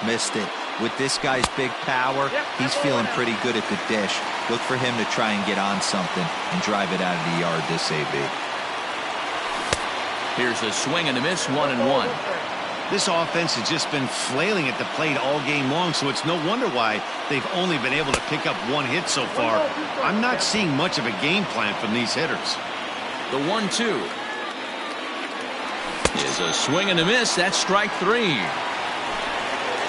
Missed it. With this guy's big power, he's feeling pretty good at the dish. Look for him to try and get on something and drive it out of the yard this AB. Here's a swing and a miss, 1-1. This offense has just been flailing at the plate all game long, so it's no wonder why they've only been able to pick up one hit so far. I'm not seeing much of a game plan from these hitters. The 1-2 is a swing and a miss. That's strike 3.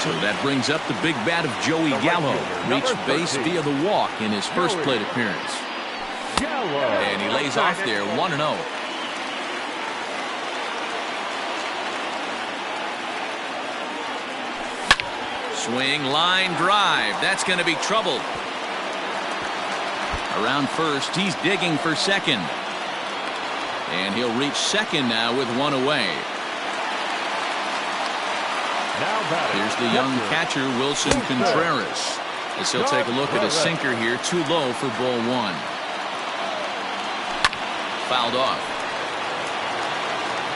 So that brings up the big bat of Joey Gallo. Reached base via the walk in his first plate appearance. And he lays off there, 1-0. Swing, line, drive. That's going to be trouble. Around first, he's digging for second. And he'll reach second now with one away. Here's the young catcher, Wilson Contreras, as he'll take a look at a sinker here, too low for ball 1. Fouled off.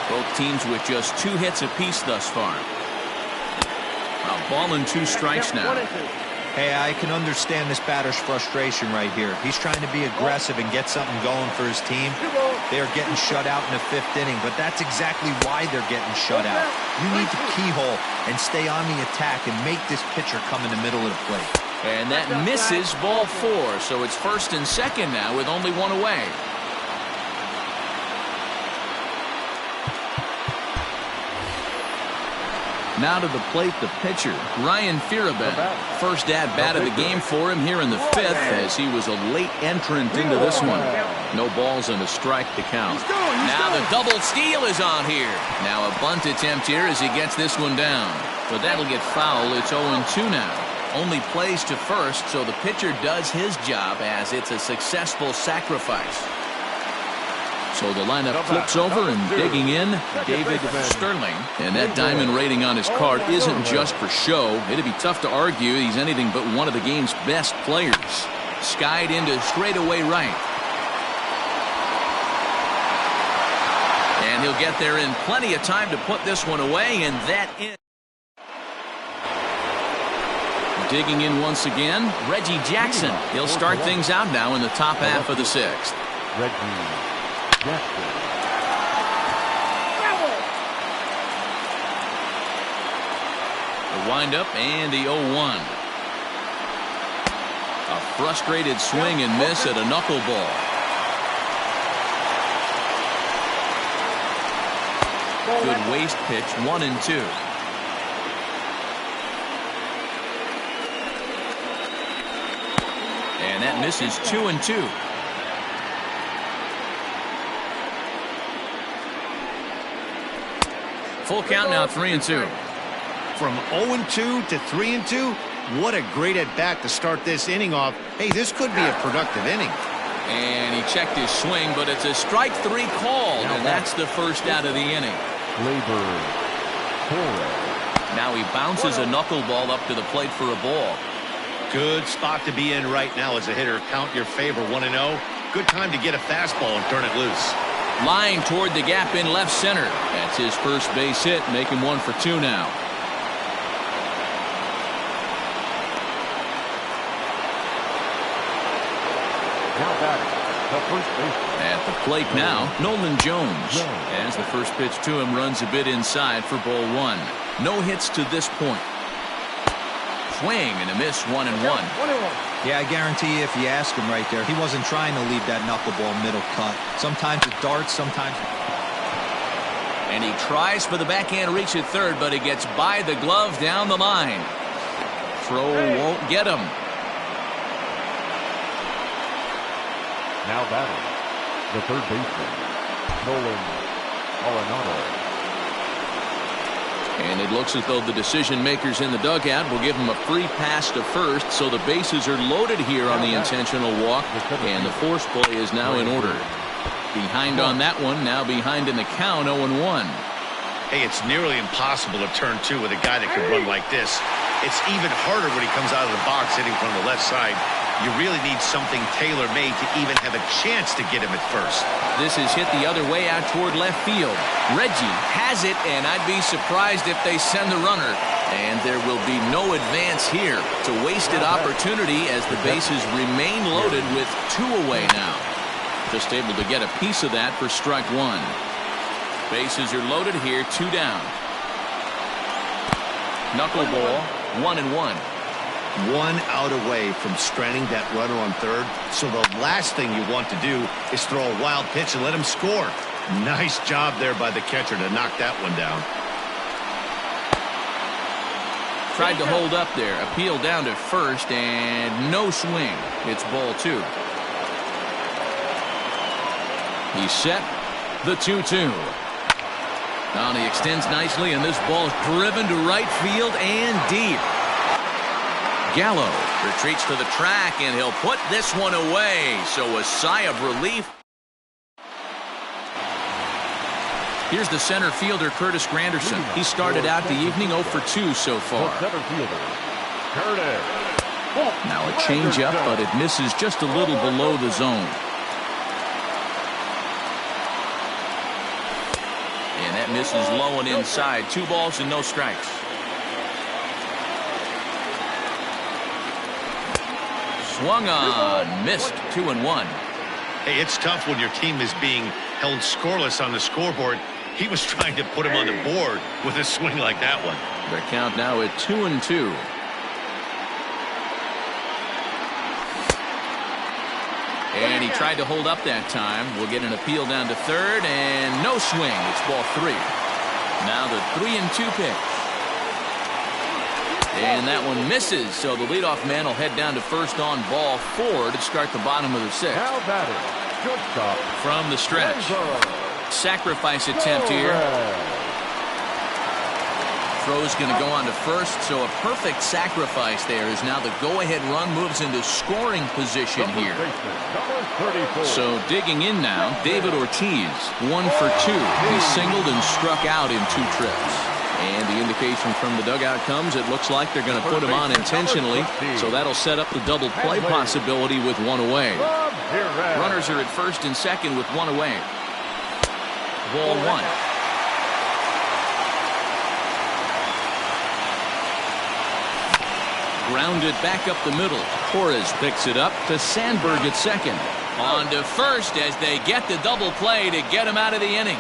Both teams with just 2 hits apiece thus far. A ball and 2 strikes now. Hey, I can understand this batter's frustration right here. He's trying to be aggressive and get something going for his team. They're getting shut out in the 5th inning, but that's exactly why they're getting shut out. You need to keyhole and stay on the attack and make this pitcher come in the middle of the plate. And that misses, ball 4. So it's first and second now with only one away. Now to the plate, the pitcher, Ryan Fearabin. First at-bat of the game for him here in the 5th, as he was a late entrant into this one. No balls and a strike to count. Now the double steal is on here. Now a bunt attempt here as he gets this one down. But that'll get foul. It's 0-2 now. Only plays to first, so the pitcher does his job as it's a successful sacrifice. So the lineup flips over, and digging in, David Sterling. And that diamond rating on his card isn't just for show. It'd be tough to argue he's anything but one of the game's best players. Skied into straightaway right. And he'll get there in plenty of time to put this one away, and that is. Digging in once again, Reggie Jackson. He'll start things out now in the top half of the 6th. Reggie. The windup and the 0-1. A frustrated swing and miss at a knuckleball. Good waste pitch, 1-2. And that misses, 2-2. Full count now, 3-2. From 0-2 to 3-2, what a great at-bat to start this inning off. Hey, this could be a productive inning. And he checked his swing, but it's a strike 3 called, and that's the first out of the inning. Now he bounces a knuckleball up to the plate for a ball. Good spot to be in right now as a hitter. Count your favor, 1-0. Good time to get a fastball and turn it loose. Line toward the gap in left center. That's his first base hit, making 1 for 2 now. At the plate now, Nolan Jones. As the first pitch to him runs a bit inside for ball 1. No hits to this point. Swing and a miss, 1-1. Yeah, I guarantee you if you ask him right there, he wasn't trying to leave that knuckleball middle cut. Sometimes it darts, sometimes. And he tries for the backhand reach at third, but he gets by the glove down the line. Throw won't get him. Now batting, the third baseman, Nolan Arenado. And it looks as though the decision makers in the dugout will give him a free pass to first, so the bases are loaded here on the intentional walk, and the force play is now in order. Behind on that one, now behind in the count, 0-1. Hey, it's nearly impossible to turn 2 with a guy that can run like this. It's even harder when he comes out of the box hitting from the left side. You really need something tailor-made to even have a chance to get him at first. This is hit the other way out toward left field. Reggie has it, and I'd be surprised if they send the runner. And there will be no advance here. It's a wasted opportunity as the bases remain loaded with 2 away now. Just able to get a piece of that for strike 1. Bases are loaded here, 2 down. Knuckleball, 1-1. 1 out away from stranding that runner on third. So the last thing you want to do is throw a wild pitch and let him score. Nice job there by the catcher to knock that one down. Tried to hold up there. Appeal down to first and no swing. It's ball 2. He's set. The 2-2. Now he extends nicely, and this ball is driven to right field and deep. Gallo retreats to the track, and he'll put this one away. So a sigh of relief. Here's the center fielder, Curtis Granderson. He started out the evening 0 for 2 so far. Now a changeup, but it misses just a little below the zone. And that misses low and inside. 2 balls and no strikes. Swung on, missed. 2-1. Hey, it's tough when your team is being held scoreless on the scoreboard. He was trying to put him on the board with a swing like that one. The count now at 2-2. And he tried to hold up that time. We'll get an appeal down to third, and no swing. It's ball 3. Now the 3-2 pitch. And that one misses, so the leadoff man will head down to first on ball 4 to start the bottom of the 6th. Now batting, shortstop. From the stretch. Sacrifice attempt here. Throw's going to go on to first, so a perfect sacrifice there as now the go-ahead run moves into scoring position here. So digging in now, David Ortiz, 1 for 2. He singled and struck out in 2 trips. And the indication from the dugout comes, it looks like they're going to put him on intentionally, so that'll set up the double play possibility with 1 away. Runners are at first and second with 1 away. Ball 1. Grounded back up the middle. Torres picks it up to Sandberg at second. On to first as they get the double play to get him out of the inning.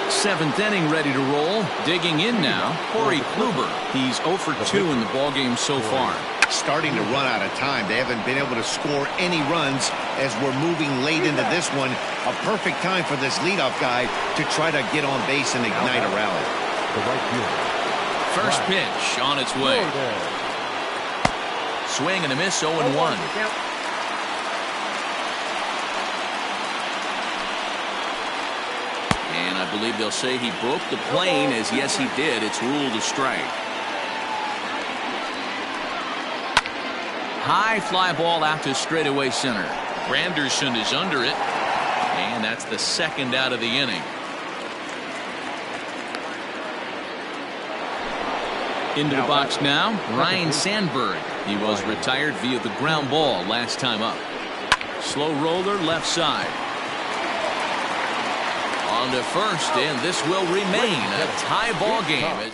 7th inning ready to roll. Digging in now, Corey Kluber. He's 0 for 2 in the ballgame so far. Starting to run out of time. They haven't been able to score any runs as we're moving late into this one. A perfect time for this leadoff guy to try to get on base and ignite a rally. First pitch on its way. Swing and a miss, 0-1. And I believe they'll say he broke the plane, as yes he did. It's ruled a strike. High fly ball out to straightaway center. Granderson is under it, and that's the 2nd out of the inning. Into the box now, Ryan Sandberg. He was retired via the ground ball last time up. Slow roller left side. On to first, and this will remain a tie ball game.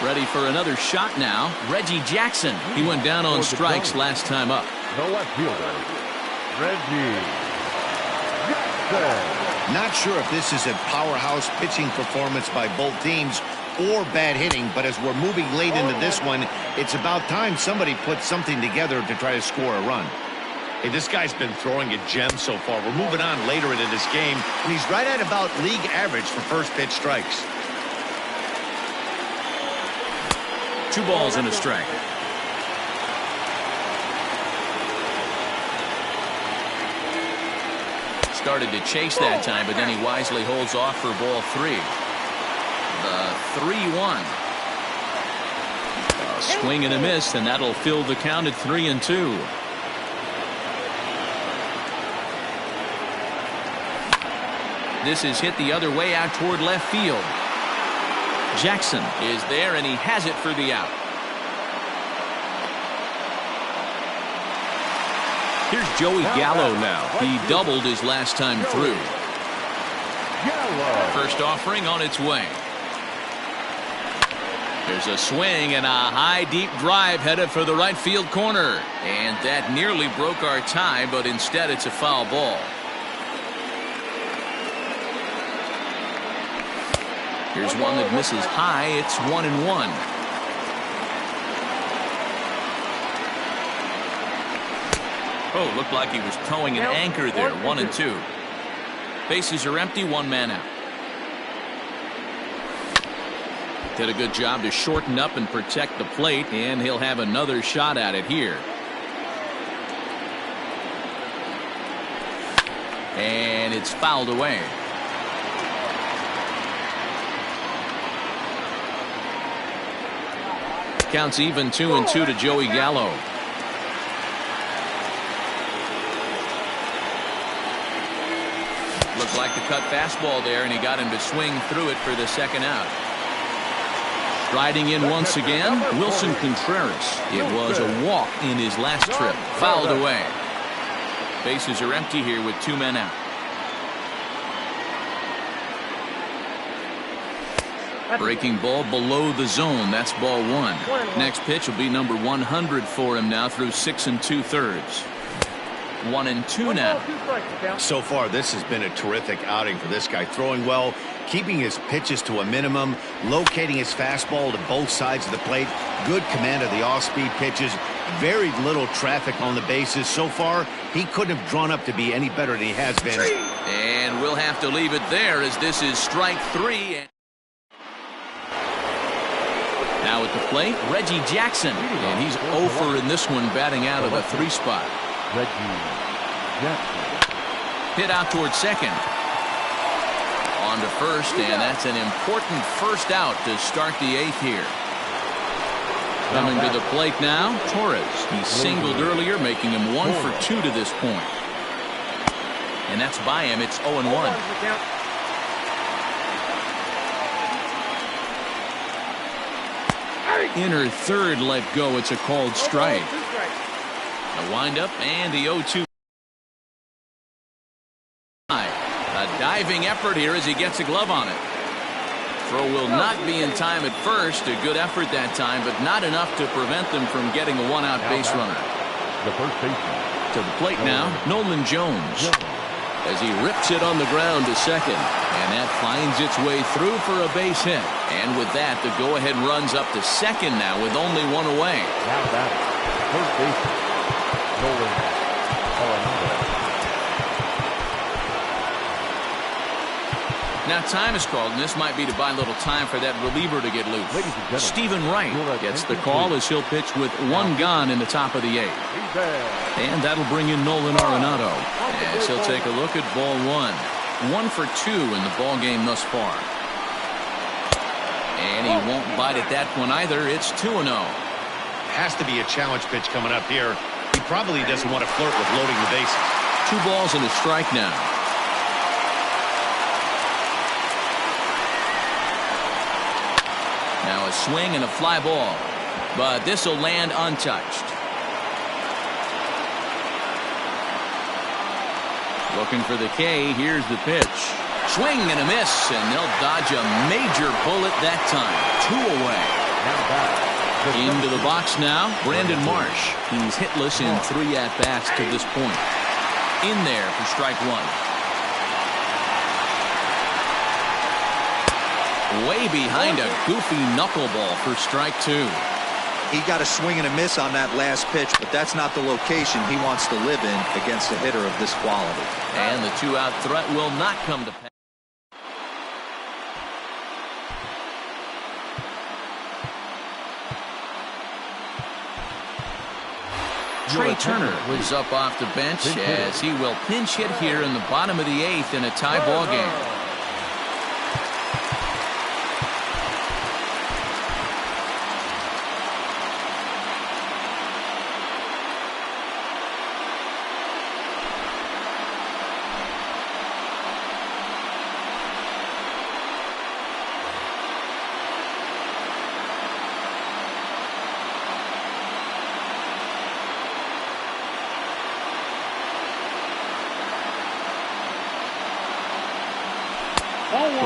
Ready for another shot now, Reggie Jackson. He went down on strikes last time up. The left fielder, Reggie Jackson. Not sure if this is a powerhouse pitching performance by both teams or bad hitting, but as we're moving late into this one, it's about time somebody puts something together to try to score a run. Hey, this guy's been throwing a gem so far. We're moving on later into this game, and he's right at about league average for first pitch strikes. 2 balls and a strike. Started to chase that time, but then he wisely holds off for ball 3. The 3-1. A swing and a miss, and that'll fill the count at 3-2. This is hit the other way out toward left field. Jackson is there, and he has it for the out. Here's Joey Gallo now. He doubled his last time through. Yellow. First offering on its way. There's a swing and a high deep drive headed for the right field corner. And that nearly broke our tie, but instead it's a foul ball. Here's one that misses high. It's 1-1. Oh, looked like he was towing an anchor there. 1-2. Bases are empty. One man out. Did a good job to shorten up and protect the plate, and he'll have another shot at it here. And it's fouled away. Counts even 2-2 to Joey Gallo. Looked like the cut fastball there, and he got him to swing through it for the second out. Striding in once again, Wilson Contreras. It was a walk in his last trip. Fouled away. Bases are empty here with two men out. Breaking ball below the zone. That's ball one. Next pitch will be number 100 for him now through 6 2/3. 1-2 now. So far, this has been a terrific outing for this guy. Throwing well, keeping his pitches to a minimum, locating his fastball to both sides of the plate, good command of the off-speed pitches, very little traffic on the bases. So far, he couldn't have drawn up to be any better than he has been. And we'll have to leave it there as this is strike three. Now at the plate, Reggie Jackson. And he's 0 in this one, batting out of the 3 spot. Reggie Jackson. Hit out towards second. On to first, and that's an important first out to start the 8th here. Coming to the plate now, Torres. He singled earlier, making him 1 for 2 to this point. And that's by him. It's 0-1. Inner third let go. It's a called strike. A windup and the 0-2. A diving effort here as he gets a glove on it. Throw will not be in time at first. A good effort that time, but not enough to prevent them from getting a one-out base runner. The first baseman. To the plate now, Nolan Jones. As he rips it on the ground to second. And that finds its way through for a base hit. And with that, the go-ahead runs up to second now with only one away. Now that first baseman. Nolan Arenado. Now time is called, and this might be to buy a little time for that reliever to get loose. Stephen Wright gets the call as he'll pitch with one gone in the top of the 8th. And that'll bring in Nolan Arenado as he'll take a look at ball 1. 1 for 2 in the ball game thus far. And he won't bite at that one either. It's 2-0. Has to be a challenge pitch coming up here. He probably doesn't want to flirt with loading the bases. 2 balls and a strike now. Now a swing and a fly ball, but this will land untouched. Looking for the K. Here's the pitch. Swing and a miss, and they'll dodge a major bullet that time. 2 away. Into the box now, Brandon Marsh. He's hitless in 3 at-bats to this point. In there for strike 1. Way behind a goofy knuckleball for strike 2. He got a swing and a miss on that last pitch, but that's not the location he wants to live in against a hitter of this quality. And the 2-out threat will not come to pass. Trey Turner is up off the bench as he will pinch hit here in the bottom of the 8th in a tie ball game.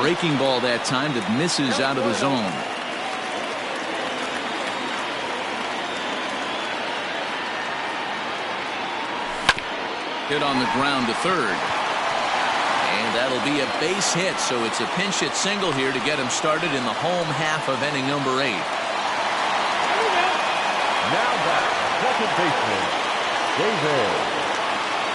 Breaking ball that time that misses out of the zone. Hit on the ground to third. And that'll be a base hit, so it's a pinch hit single here to get him started in the home half of inning number 8. Now back, second baseman, David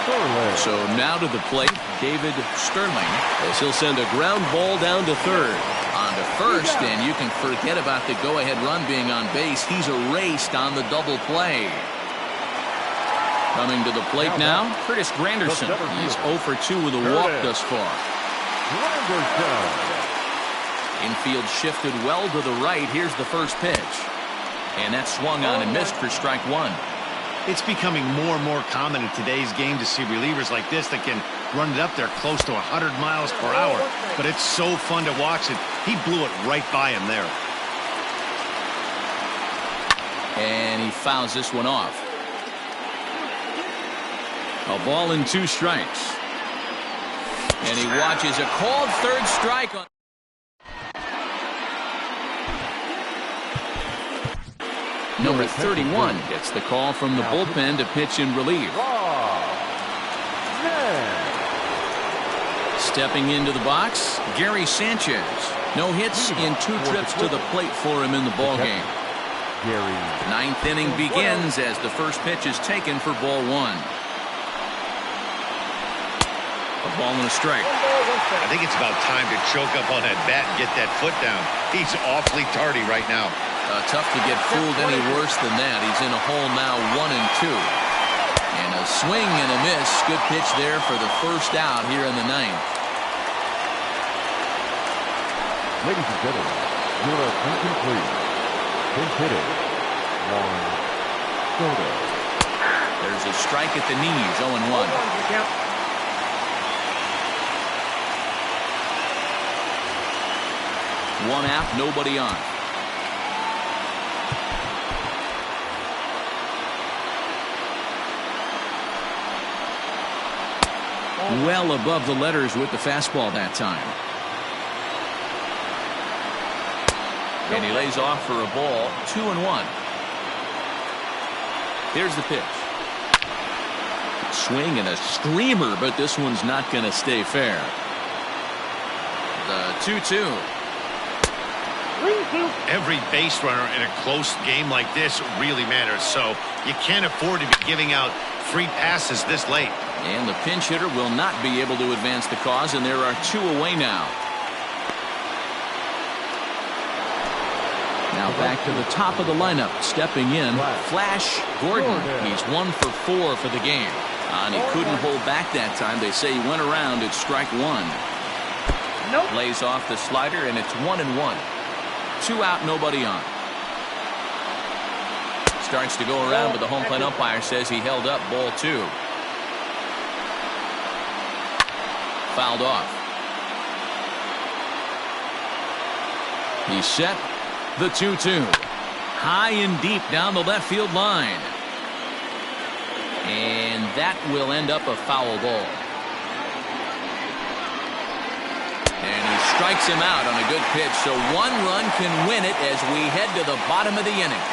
Sterling. So now to the plate, David Sterling, as he'll send a ground ball down to third. On to first, and you can forget about the go-ahead run being on base. He's erased on the double play. Coming to the plate now, Curtis Granderson. He's 0 for 2 with a walk thus far. Infield shifted well to the right. Here's the first pitch. And that swung on and missed for strike 1. It's becoming more and more common in today's game to see relievers like this that can run it up there close to 100 miles per hour. But it's so fun to watch it. He blew it right by him there. And he fouls this one off. A ball and 2 strikes. And he watches a called third strike on. Number 31 gets the call from the bullpen to pitch in relief. Stepping into the box, Gary Sanchez. No hits in 2 trips to the plate for him in the ballgame. Ninth inning begins as the first pitch is taken for ball 1. A ball and a strike. I think it's about time to choke up on that bat and get that foot down. He's awfully tardy right now. Tough to get fooled any worse than that. He's in a hole now, 1-2. And a swing and a miss. Good pitch there for the first out here in the 9th. Ladies and gentlemen, you're a incomplete. Pinch hitter, Juan Soto. There's a strike at the knees, 0-1. One out, nobody on. Well above the letters with the fastball that time. And he lays off for a ball, 2-1. Here's the pitch. Swing and a screamer, but this one's not going to stay fair. The 2-2. Every base runner in a close game like this really matters, so you can't afford to be giving out free passes this late. And the pinch hitter will not be able to advance the cause, and there are 2 away now. Now back to the top of the lineup, stepping in, Flash Gordon. He's 1 for 4 for the game. And he couldn't hold back that time. They say he went around at strike 1. Lays off the slider, and it's 1-1. 2 out, nobody on. Starts to go around, but the home plate umpire says he held up ball 2. Fouled off. He's set. The 2-2. High and deep down the left field line. And that will end up a foul ball. And he strikes him out on a good pitch, so 1 run can win it as we head to the bottom of the inning.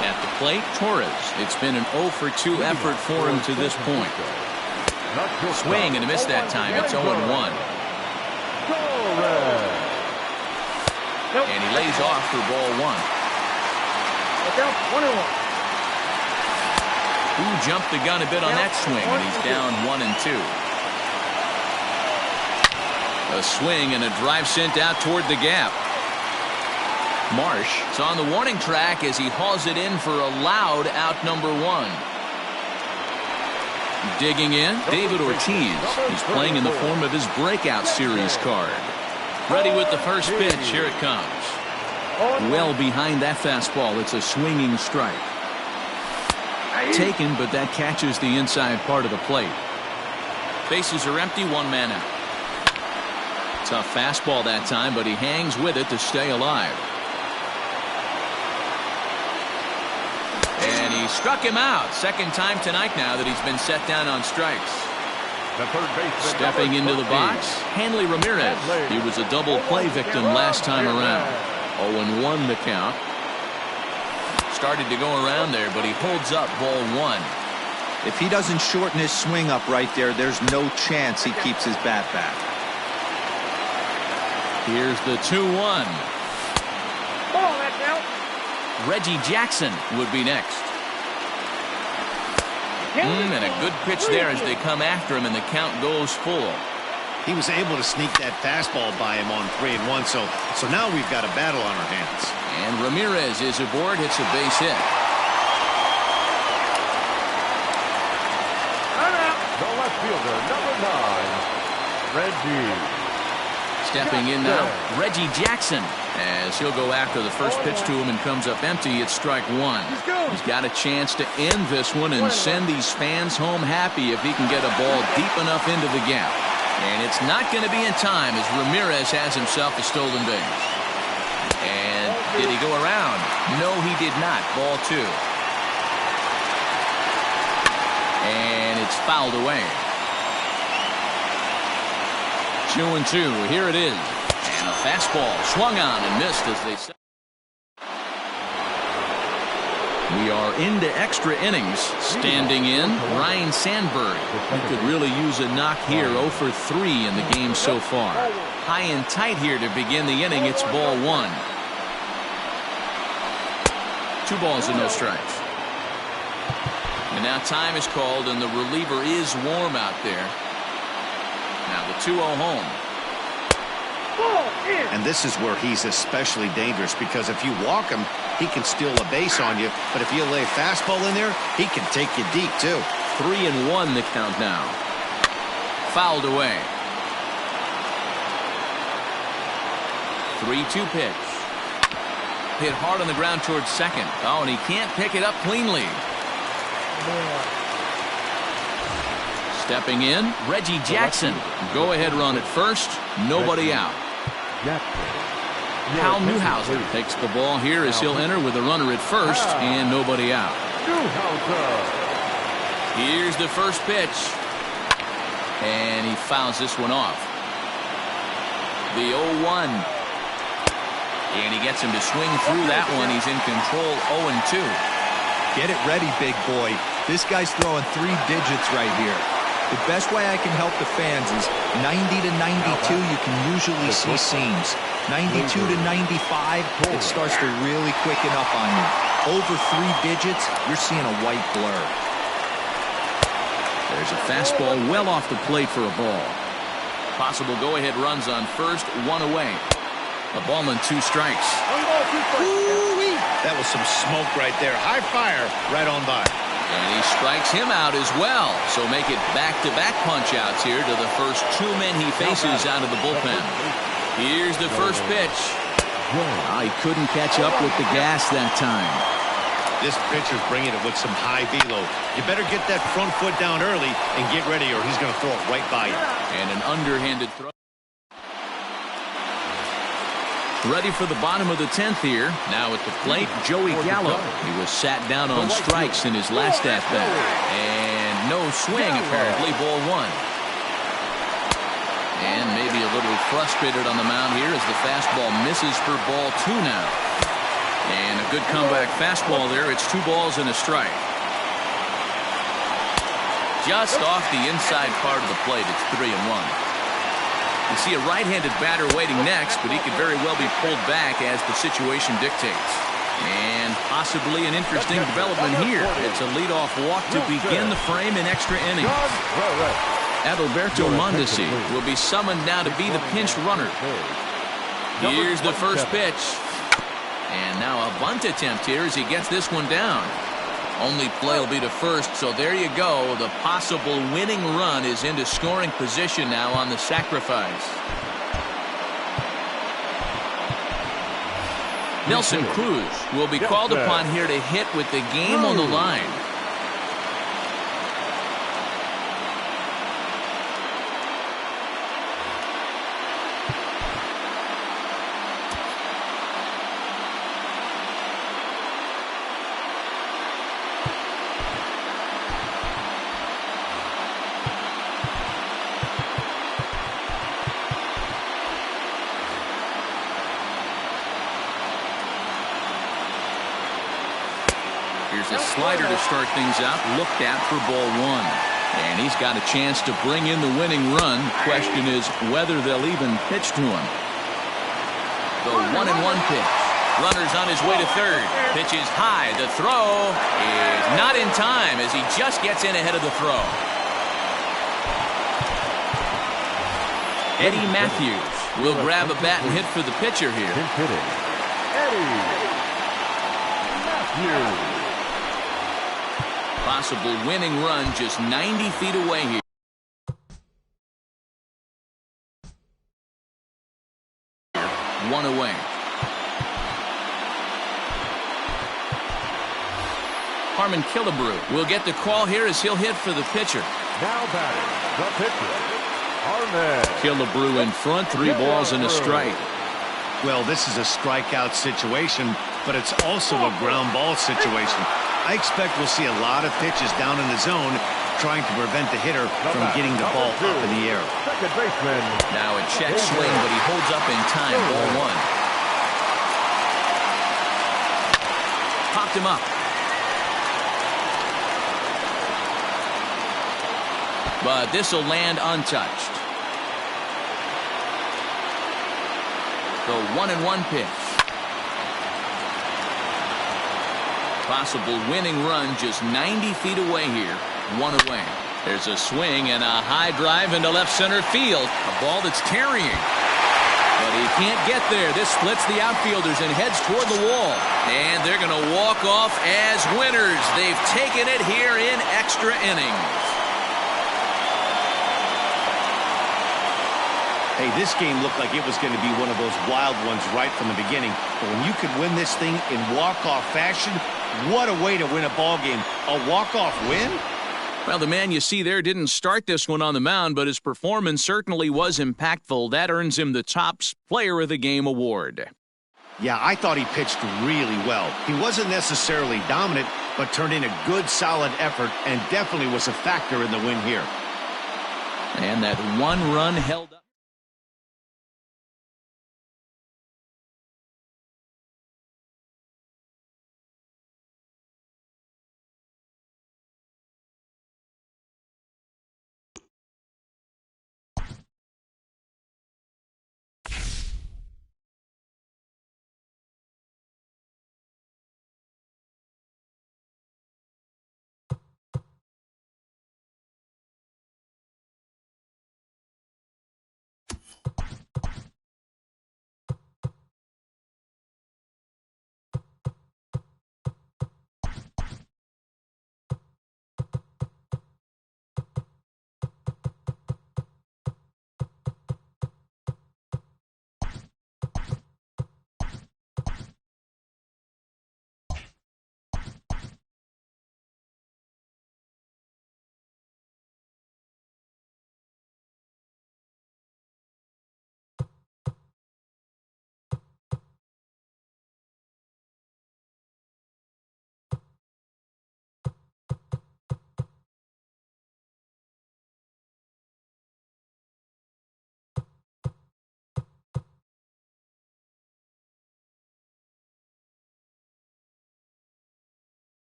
At the plate, Torres. It's been an 0 for 2 effort for him to this point. Swing and a miss that time. It's 0-1. And he lays off for ball 1. Who jumped the gun a bit on that swing, and he's down 1-2. A swing and a drive sent out toward the gap. Marsh is on the warning track as he hauls it in for a loud out number 1. Digging in, David Ortiz. He's playing in the form of his breakout series card. Ready with the first pitch. Here it comes. Well behind that fastball. It's a swinging strike. Taken, but that catches the inside part of the plate. Bases are empty, one man out. Tough fastball that time, but he hangs with it to stay alive. And he struck him out. Second time tonight now that he's been set down on strikes. The third baseman, Stepping into the box, Hanley Ramirez. He was a double play victim last time around. 0-1 the count. Started to go around there, but he holds up ball one. If he doesn't shorten his swing up right there, there's no chance he keeps his bat back. Here's the 2-1. Reggie Jackson would be next. And a good pitch there as they come after him, and the count goes full. He was able to sneak that fastball by him on 3-1, so now we've got a battle on our hands. And Ramirez is aboard, hits a base hit. the left fielder, number 9, Reggie. Stepping in now, Reggie Jackson, as he'll go after the first pitch to him and comes up empty. It's strike one. He's got a chance to end this one and send these fans home happy if he can get a ball deep enough into the gap. And it's not going to be in time as Ramirez has himself a stolen base. And did he go around? No, he did not. Ball two. And it's fouled away. 2-2. Here it is. And a fastball swung on and missed as they said. We are into extra innings. Standing in, Ryan Sandberg. He could really use a knock here. 0 for 3 in the game so far. High and tight here to begin the inning. It's ball one. 2 balls and no strikes. And now time is called and the reliever is warm out there. Now the 2-0 home. And this is where he's especially dangerous, because if you walk him, he can steal a base on you. But if you lay a fastball in there, he can take you deep too. 3-1 the count now. Fouled away. 3-2 pitch. Hit hard on the ground towards second. Oh, and he can't pick it up cleanly. Stepping in, Reggie Jackson. Go ahead run at first. Nobody out. Hal Newhouser takes the ball here as he'll enter with a runner at first and nobody out. Here's the first pitch. And he fouls this one off. The 0-1. And he gets him to swing through that one. He's in control. 0-2. Get it ready, big boy. This guy's throwing 3 digits right here. The best way I can help the fans is 90 to 92. You can usually see seams. 92 to 95, it starts to really quicken up on you. Over 3 digits, you're seeing a white blur. There's a fastball well off the plate for a ball. Possible go-ahead runs on first, 1 away. A ball and 2 strikes. That was some smoke right there. High fire right on by. And he strikes him out as well. So make it back-to-back punch-outs here to the first 2 men he faces out of the bullpen. Here's the first pitch. He couldn't catch up with the gas that time. This pitcher's bringing it with some high velo. You better get that front foot down early and get ready, or he's going to throw it right by you. And an underhanded throw. Ready for the bottom of the 10th here. Now at the plate, Joey Gallo. He was sat down on strikes in his last at-bat. And no swing, apparently, ball 1. And maybe a little frustrated on the mound here as the fastball misses for ball 2 now. And a good comeback fastball there. It's 2 balls and a strike. Just off the inside part of the plate, it's 3-1. You see a right-handed batter waiting next, but he could very well be pulled back as the situation dictates. And possibly an interesting development here. It's a leadoff walk to begin the frame in extra innings. Adalberto Mondesi will be summoned now to be the pinch runner. Here's the first pitch. And now a bunt attempt here as he gets this one down. Only play will be to first, so there you go. The possible winning run is into scoring position now on the sacrifice. Nelson Cruz will be called upon here to hit with the game on the line. has a slider to start things out, looked at for ball one. And he's got a chance to bring in the winning run. Question is whether they'll even pitch to him. The 1-1 pitch. Runner's on his way to third. Pitch is high. The throw is not in time as he just gets in ahead of the throw. Eddie Matthews will grab a bat and hit for the pitcher here. Hitting. Eddie Matthews. Possible winning run just 90 feet away here. One away. Harmon Killebrew will get the call here as he'll hit for the pitcher. Now batting, the pitcher, Harmon. Killebrew in front, 3 balls and a strike. Well, this is a strikeout situation, but it's also a ground ball situation. I expect we'll see a lot of pitches down in the zone trying to prevent the hitter from getting the ball up in the air. Second baseman. Now a check swing, but he holds up in time. Ball 1. Popped him up. But this will land untouched. The 1-1 pitch. Possible winning run just 90 feet away here. 1 away. There's a swing and a high drive into left center field. A ball that's carrying. But he can't get there. This splits the outfielders and heads toward the wall. And they're going to walk off as winners. They've taken it here in extra innings. Hey, this game looked like it was going to be one of those wild ones right from the beginning. But when you could win this thing in walk-off fashion, what a way to win a ball game. A walk-off win? Well, the man you see there didn't start this one on the mound, but his performance certainly was impactful. That earns him the Topps Player of the Game award. Yeah, I thought he pitched really well. He wasn't necessarily dominant, but turned in a good, solid effort and definitely was a factor in the win here. And that one run held up.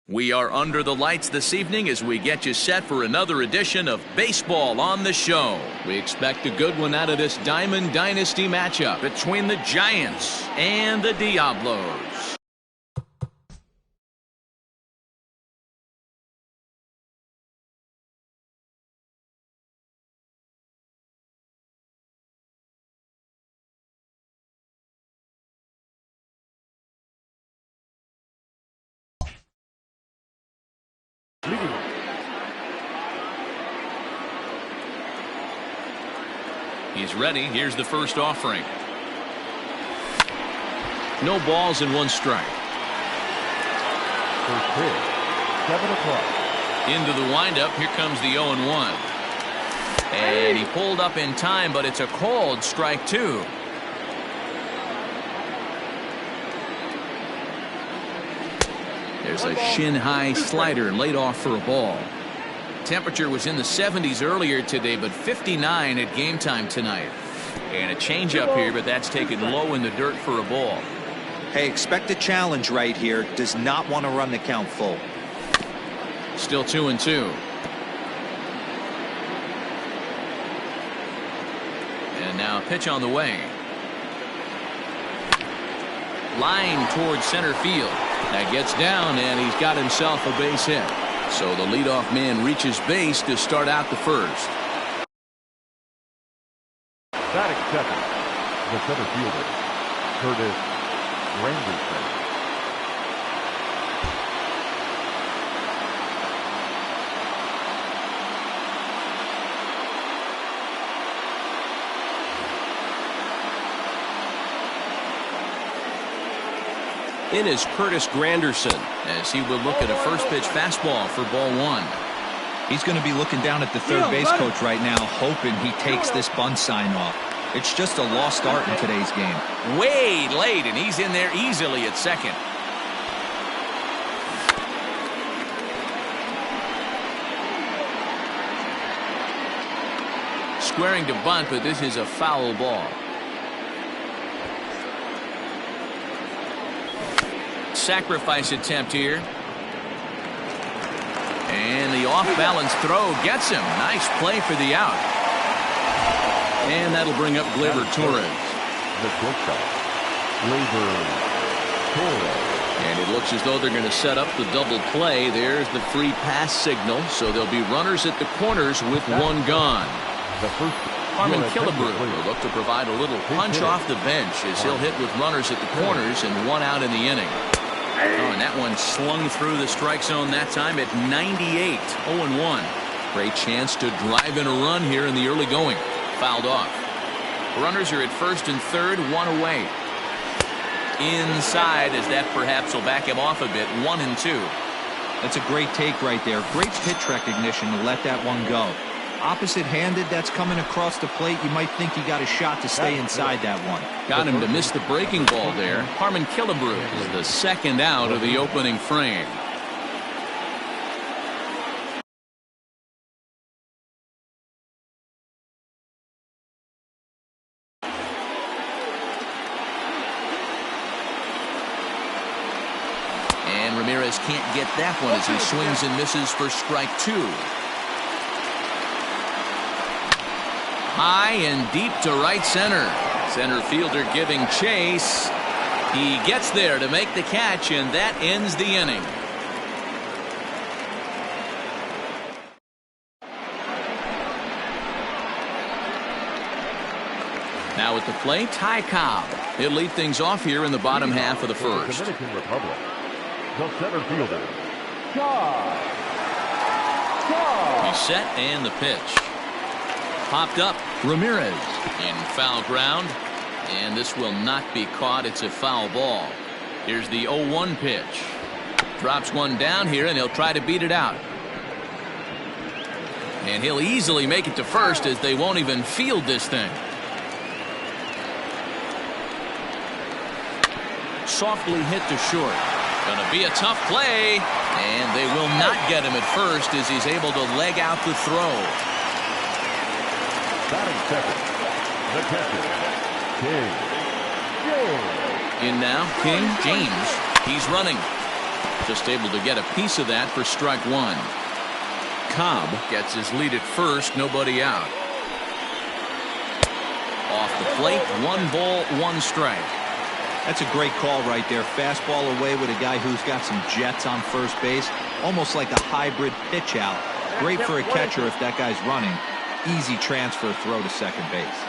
We are under the lights this evening as we get you set for another edition of Baseball on the Show. We expect a good one out of this Diamond Dynasty matchup between the Giants and the Diablos. He's ready. Here's the first offering. No balls and 1 strike. First pitch, 7 o'clock. Into the windup. Here comes the 0-1. And he pulled up in time, but it's a called strike 2. There's a shin-high slider laid off for a ball. Temperature was in the 70s earlier today, but 59 at game time tonight. And a changeup here, but that's taken low in the dirt for a ball. Hey, expect a challenge right here. Does not want to run the count full. Still 2-2. And now a pitch on the way. Line towards center field. That gets down, and he's got himself a base hit. So the leadoff man reaches base to start out the first. Batting second, the center fielder, Curtis Granderson. It is Curtis Granderson as he will look at a first pitch fastball for ball 1. He's going to be looking down at the third base coach right now, hoping he takes this bunt sign off. It's just a lost art in today's game. Way late, and he's in there easily at second. Squaring to bunt, but this is a foul ball. Sacrifice attempt here. And the off-balance throw gets him. Nice play for the out. And that'll bring up Gleyber Torres. The shortstop, Gleyber Torres. And it looks as though they're going to set up the double play. There's the free pass signal. So there'll be runners at the corners with 1 gone. The first Harmon Killebrew will look to provide a little punch off the bench as he'll hit with runners at the corners and 1 out in the inning. Oh, and that one slung through the strike zone that time at 98. 0-1. Great chance to drive in a run here in the early going. Fouled off. Runners are at first and third, 1 away. Inside, as that perhaps will back him off a bit. 1-2. That's a great take right there. Great pitch recognition to let that one go. Opposite-handed, that's coming across the plate. You might think he got a shot to stay inside that one. Got him to miss the breaking ball there. Harmon Killebrew is the second out of the opening frame. And Ramirez can't get that one as he swings and misses for strike 2. High and deep to right center. Center fielder giving chase. He gets there to make the catch, and that ends the inning. Now at the plate, Ty Cobb. He'll lead things off here in the bottom half of the first. Dominican Republic, the center fielder, Cobb. He's set and the pitch. Popped up. Ramirez in foul ground. And this will not be caught. It's a foul ball. Here's the 0-1 pitch. Drops one down here, and he'll try to beat it out. And he'll easily make it to first as they won't even field this thing. Softly hit to short. Gonna be a tough play. And they will not get him at first as he's able to leg out the throw. Batting second, the catcher, King James. In now, King James. He's running. Just able to get a piece of that for strike one. Cobb gets his lead at first, nobody out. Off the plate, 1 ball, 1 strike. That's a great call right there. Fastball away with a guy who's got some jets on first base. Almost like a hybrid pitch out. Great for a catcher if that guy's running. Easy transfer throw to second base.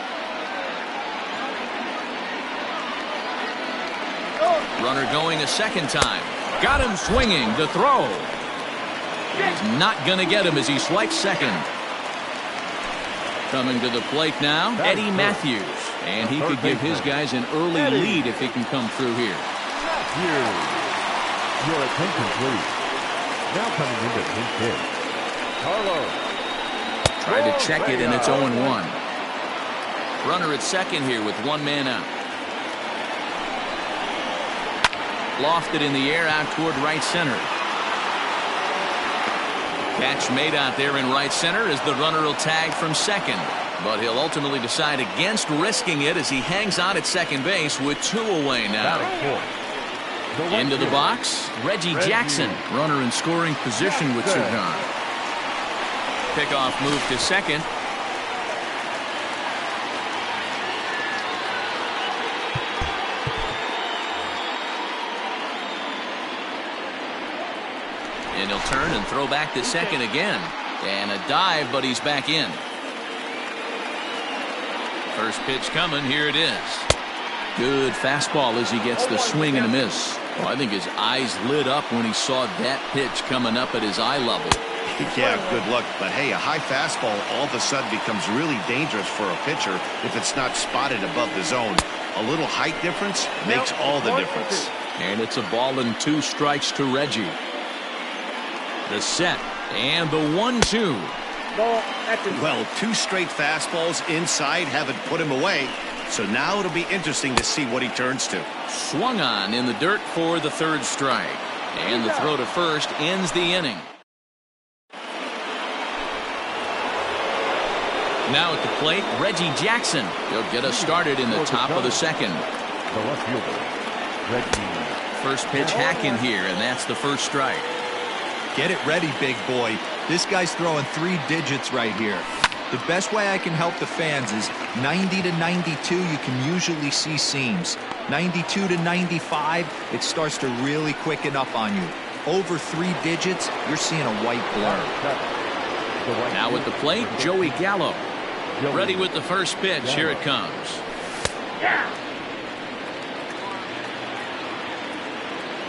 Runner going a second time. Got him swinging. The throw. He's not going to get him as he swipes second. Coming to the plate now, Eddie Matthews. And he could give his guys an early lead if he can come through here. Your attention, please. Now coming into pinch hit, Carlos. Tried to check it, and it's 0-1. Runner at second here with 1 man out. Lofted in the air out toward right center. Catch made out there in right center as the runner will tag from second. But he'll ultimately decide against risking it as he hangs on at second base with 2 away now. Into the box, Reggie Jackson. Runner in scoring position with Sagan. Pickoff move to second. And he'll turn and throw back to second again. And a dive, but he's back in. First pitch coming. Here it is. Good fastball as he gets the swing and a miss. Well, I think his eyes lit up when he saw that pitch coming up at his eye level. Yeah, good luck. But hey, a high fastball all of a sudden becomes really dangerous for a pitcher if it's not spotted above the zone. A little height difference makes all the difference. And it's a ball and 2 strikes to Reggie. The set and the 1-2. Well, 2 straight fastballs inside haven't put him away. So now it'll be interesting to see what he turns to. Swung on in the dirt for the 3rd strike. And the throw to first ends the inning. Now at the plate, Reggie Jackson. He'll get us started in the top of the second. The left fielder, Reggie. First pitch hacking here, and that's the 1st strike. Get it ready, big boy. This guy's throwing 3 digits right here. The best way I can help the fans is 90 to 92, you can usually see seams. 92 to 95, it starts to really quicken up on you. Over 3 digits, you're seeing a white blur. Now at the plate, Joey Gallo. Ready with the first pitch. Here it comes.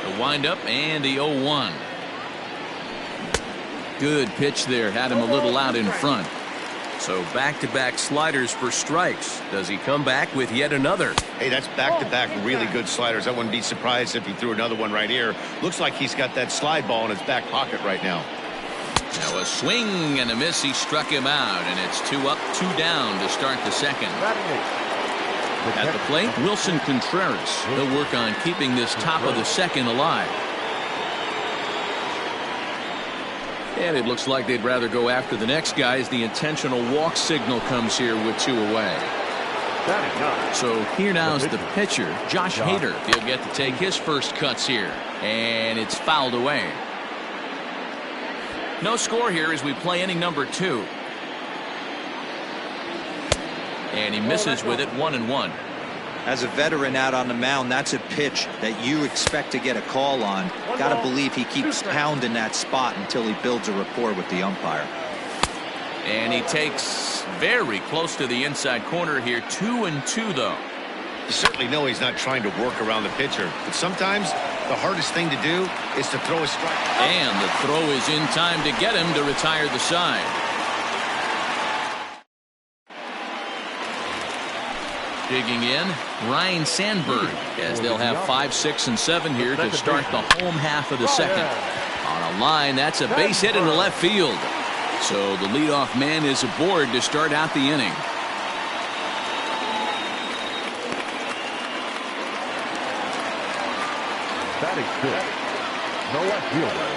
The windup and the 0-1. Good pitch there. Had him a little out in front. So back-to-back sliders for strikes. Does he come back with yet another? Hey, that's back-to-back really good sliders. I wouldn't be surprised if he threw another one right here. Looks like he's got that slide ball in his back pocket right now. Now a swing and a miss. He struck him out, and it's 2 up, 2 down to start the second. At the plate, Wilson Contreras. He'll work on keeping this top of the second alive. And it looks like they'd rather go after the next guy as the intentional walk signal comes here with 2 away. So here now is the pitcher, Josh Hader. He'll get to take his first cuts here. And it's fouled away. No score here as we play inning number 2. And he misses with it, 1-1. As a veteran out on the mound, that's a pitch that you expect to get a call on. Got to believe he keeps pounding that spot until he builds a rapport with the umpire. And he takes very close to the inside corner here. 2-2 though. You certainly know he's not trying to work around the pitcher, but sometimes the hardest thing to do is to throw a strike. And the throw is in time to get him to retire the side. Digging in, Ryan Sandberg, as they'll have 5, 6, and 7 here to start the home half of the second. On a line, that's a base hit into left field. So the leadoff man is aboard to start out the inning. That is good. No left fielder.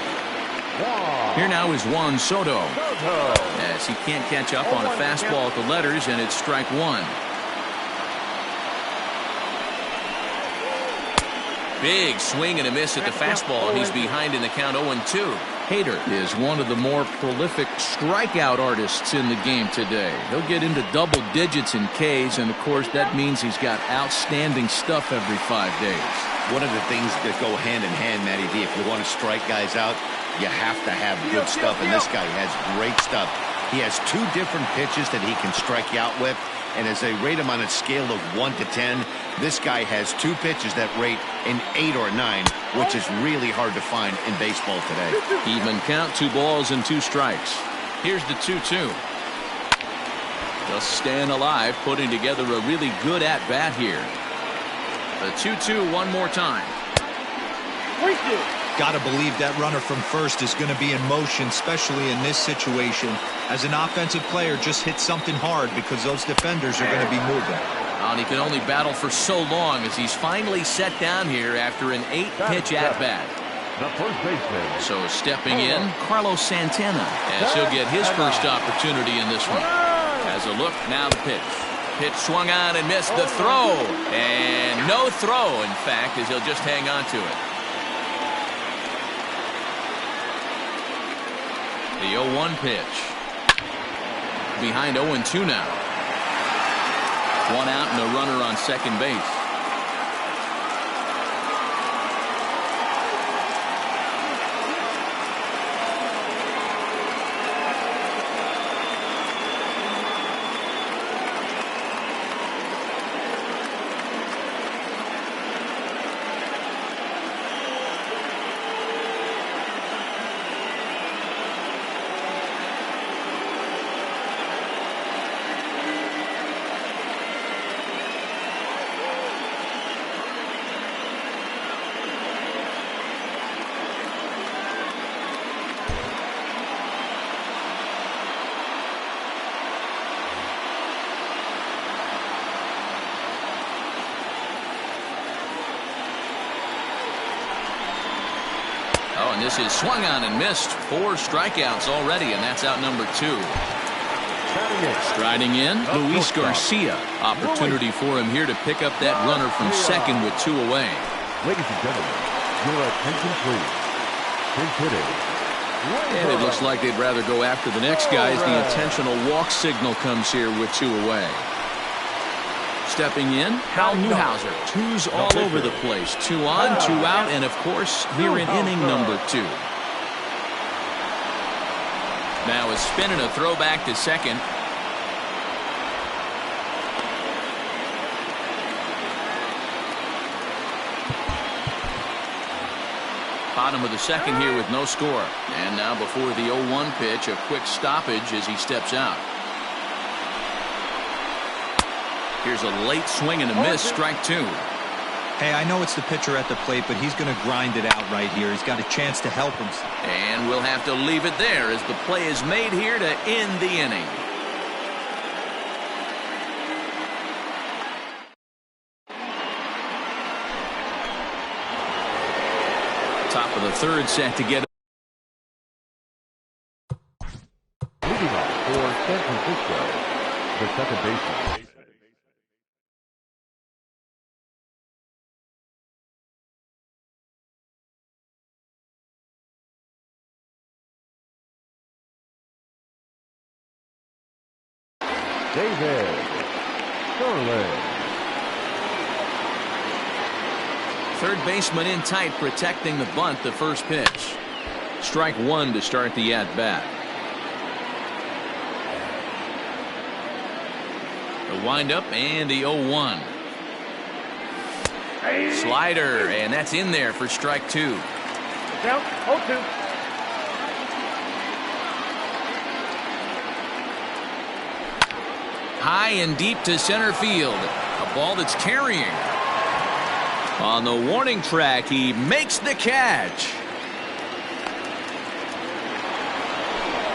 Here now is Juan Soto. As he can't catch up on a fastball at the letters, and it's strike 1. Big swing and a miss at the fastball. He's behind in the count 0-2. Hader is one of the more prolific strikeout artists in the game today. He'll get into double digits in Ks, and of course that means he's got outstanding stuff every 5 days. One of the things that go hand in hand, Matty D, if you want to strike guys out, you have to have good stuff, and this guy has great stuff. He has 2 different pitches that he can strike you out with, and as they rate him on a scale of 1 to 10, this guy has 2 pitches that rate an 8 or a 9, which is really hard to find in baseball today. Even count, 2 balls and 2 strikes. Here's the 2-2. Just staying alive, putting together a really good at-bat here. The 2-2 one more time. Got to believe that runner from first is going to be in motion, especially in this situation. As an offensive player, just hit something hard because those defenders are going to be moving. And he can only battle for so long as he's finally set down here after an 8-pitch at-bat. The first baseman. So stepping in, Carlos Santana, as he'll get his first opportunity in this one. Has a look, now the pitch. Pitch swung on and missed the throw. And no throw, in fact, as he'll just hang on to it. The 0-1 pitch. Behind 0-2 now. 1 out and a runner on second base. Oh, and this is swung on and missed. 4 strikeouts already, and that's out number 2. Striding in, Luis Garcia. Opportunity for him here to pick up that runner from second with 2 away. Ladies and gentlemen, your attention please. Pinch hitting. And it looks like they'd rather go after the next guy as the intentional walk signal comes here with 2 away. Stepping in, Hal Newhouser. 2s all over the place. 2 on, 2 out, and of course, here in inning number 2. Now a spin and a throw back to second. Bottom of the second here with no score. And now before the 0-1 pitch, a quick stoppage as he steps out. Here's a late swing and a miss, strike 2. Hey, I know it's the pitcher at the plate, but he's going to grind it out right here. He's got a chance to help him. And we'll have to leave it there as the play is made here to end the inning. Top of the third set to get. Moving on for San Francisco, the second baseman. David Sterling. Third baseman in tight, protecting the bunt, the first pitch. Strike 1 to start the at-bat. The windup and the 0-1. Slider, and that's in there for strike 2. Down 0-2. High and deep to center field. A ball that's carrying. On the warning track, he makes the catch.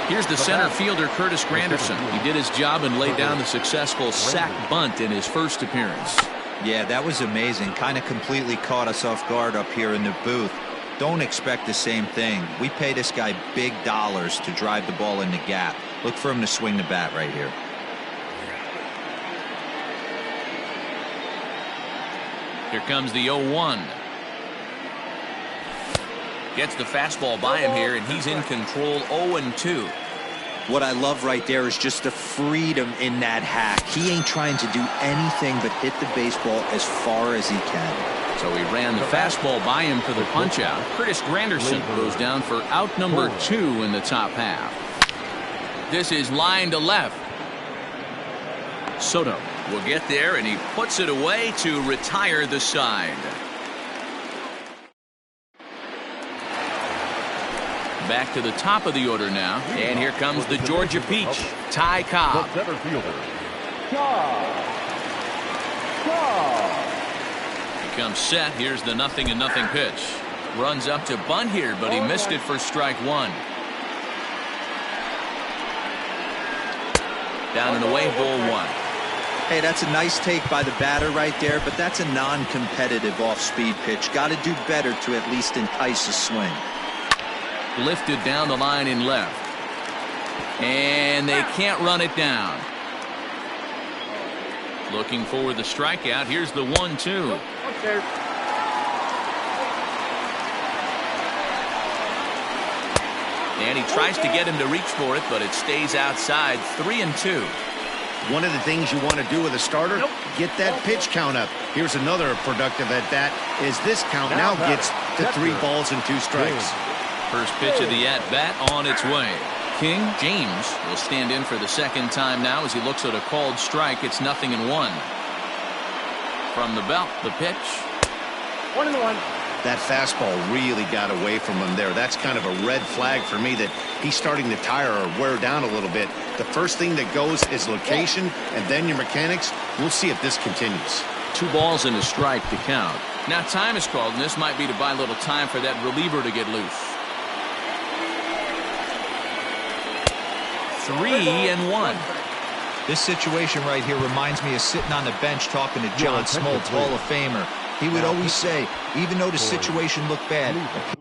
Here's the center fielder, Curtis Granderson. He did his job and laid down the successful sac bunt in his first appearance. Yeah, that was amazing. Kind of completely caught us off guard up here in the booth. Don't expect the same thing. We pay this guy big dollars to drive the ball in the gap. Look for him to swing the bat right here. Here comes the 0-1. Gets the fastball by him here, and he's in control. 0-2. What I love right there is just the freedom in that hack. He ain't trying to do anything but hit the baseball as far as he can. So he ran the fastball by him for the punch out. Curtis Granderson goes down for out number 2 in the top half. This is line to left. Soto will get there, and he puts it away to retire the side. Back to the top of the order now, and here comes the Georgia Peach, Ty Cobb. The center fielder, He comes set. Here's the 0-0 pitch. Runs up to bunt here, but he missed it for strike 1. Down and away, ball 1. Hey, that's a nice take by the batter right there, but that's a non-competitive off-speed pitch. Got to do better to at least entice a swing. Lifted down the line in left, and they can't run it down. Looking for the strikeout. Here's the 1-2. And he tries to get him to reach for it, but it stays outside. 3-2. One of the things you want to do with a starter, get that pitch count up. Here's another productive at bat, is this count now gets to 3 balls and 2 strikes. First pitch of the at-bat on its way. King James will stand in for the second time now as he looks at a called strike. It's 0-1. From the belt, the pitch. 1-1. That fastball really got away from him there. That's kind of a red flag for me that he's starting to tire or wear down a little bit. The first thing that goes is location and then your mechanics. We'll see if this continues. 2 balls and a strike to count. Now time is called, and this might be to buy a little time for that reliever to get loose. 3-1. This situation right here reminds me of sitting on the bench talking to John Smoltz, Hall of Famer. He would always say, even though the situation looked bad, the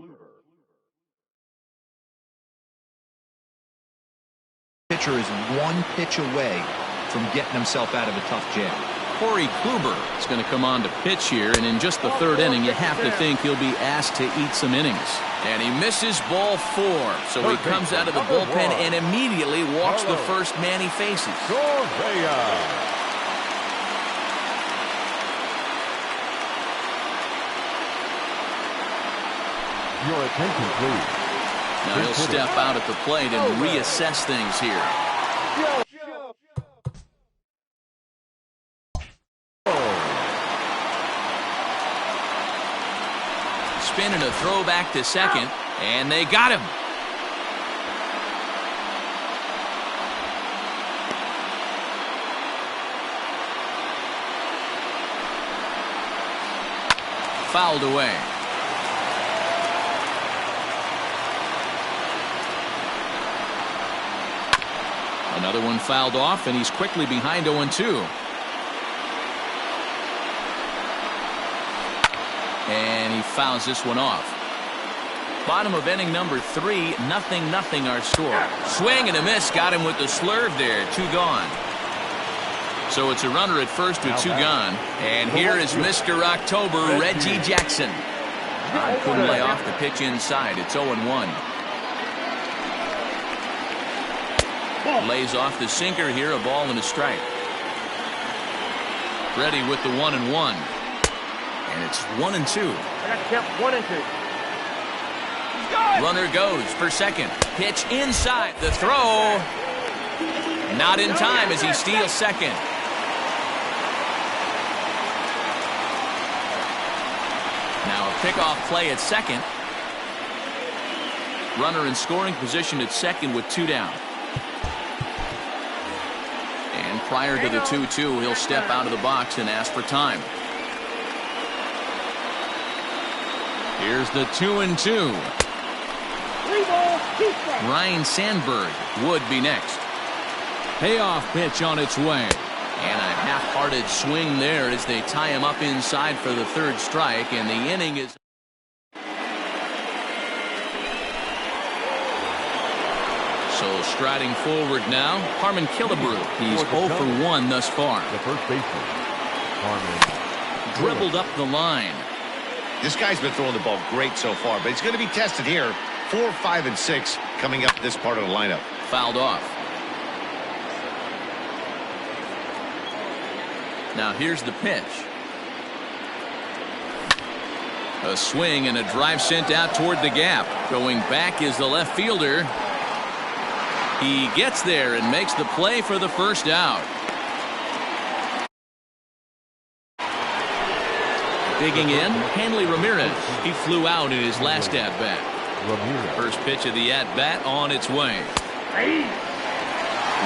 pitcher is 1 pitch away from getting himself out of a tough jam. Corey Kluber is going to come on to pitch here, and in just the 3rd inning, you have to think he'll be asked to eat some innings. And he misses ball 4, so he comes out of the bullpen and immediately walks the first man he faces. Your attention, please. Now he'll step out at the plate and reassess things here. Spin and a throw back to second, and they got him. Fouled away. Another one fouled off, and he's quickly behind 0-2. And he fouls this one off. Bottom of inning number 3, 0-0 our score. Swing and a miss, got him with the slurve there. 2 gone. So it's a runner at first with 2 gone. And here is Mr. October, Reggie Jackson. Couldn't lay off the pitch inside. It's 0-1. Lays off the sinker here, a ball and a strike. Ready with the 1-1. And it's 1-2. I got to count 1-2. Runner goes for second. Pitch inside. The throw. Not in time as he steals second. Now a pickoff play at second. Runner in scoring position at second with 2 down. And prior to the 2-2, he'll step out of the box and ask for time. Here's the 2-2. Ryan Sandberg would be next. Payoff pitch on its way. And a half-hearted swing there as they tie him up inside for the 3rd strike, and the inning is... So striding forward now, Harmon Killebrew. He's 0 for 1 thus far. The first baseman, Harmon. Dribbled up the line. This guy's been throwing the ball great so far, but he's going to be tested here. 4, 5, and 6 coming up this part of the lineup. Fouled off. Now here's the pitch. A swing and a drive sent out toward the gap. Going back is the left fielder. He gets there and makes the play for the first out. Digging in, Hanley Ramirez. He flew out in his last at-bat. First pitch of the at-bat on its way.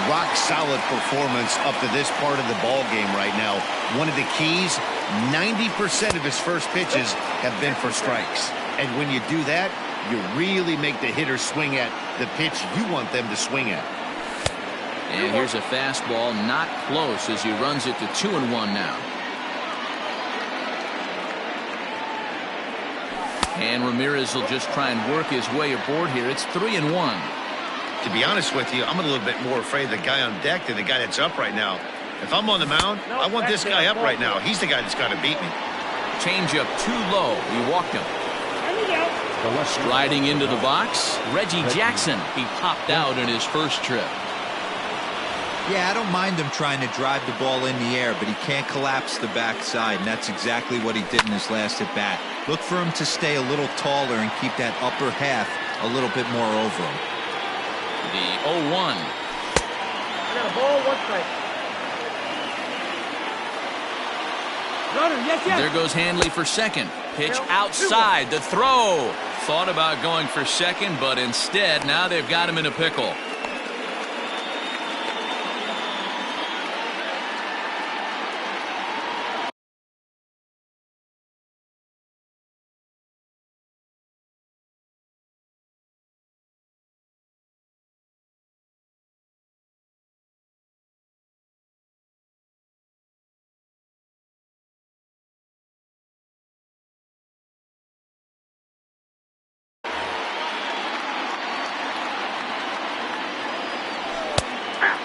Rock solid performance up to this part of the ball game right now. One of the keys, 90% of his first pitches have been for strikes. And when you do that, you really make the hitter swing at the pitch you want them to swing at. And here's a fastball not close as he runs it to 2-1 now. And Ramirez will just try and work his way aboard here. It's 3-1. To be honest with you, I'm a little bit more afraid of the guy on deck than the guy that's up right now. If I'm on the mound, I want this guy up right now. He's the guy that's got to beat me. Changeup too low. He walked him. Striding into the box, Reggie Jackson. He popped out in his first trip. Yeah, I don't mind him trying to drive the ball in the air, but he can't collapse the backside, and that's exactly what he did in his last at-bat. Look for him to stay a little taller and keep that upper half a little bit more over him. The 0-1. I got a ball, 1 strike. Runner, yes, yes. There goes Hanley for second. Pitch outside. The throw. Thought about going for second, but instead, now they've got him in a pickle.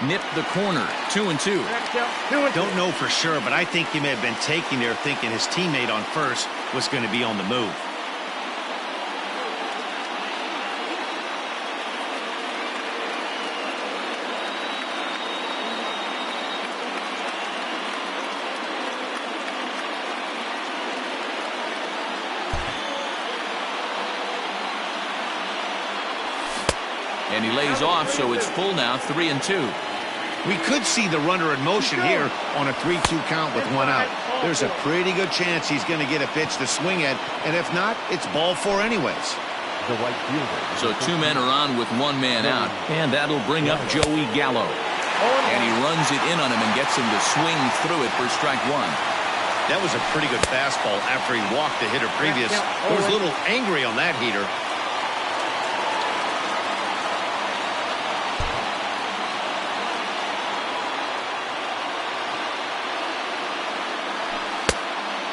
Nipped the corner. 2-2. Don't know for sure, but I think he may have been taking there thinking his teammate on first was going to be on the move. And he lays off, so it's full now, 3-2. We could see the runner in motion here on a 3-2 count with 1 out. There's a pretty good chance he's going to get a pitch to swing at, and if not, it's ball 4 anyways. The right fielder. So 2 men are on with 1 man out, and that'll bring up Joey Gallo. And he runs it in on him and gets him to swing through it for strike 1. That was a pretty good fastball after he walked the hitter previous. He was a little angry on that heater.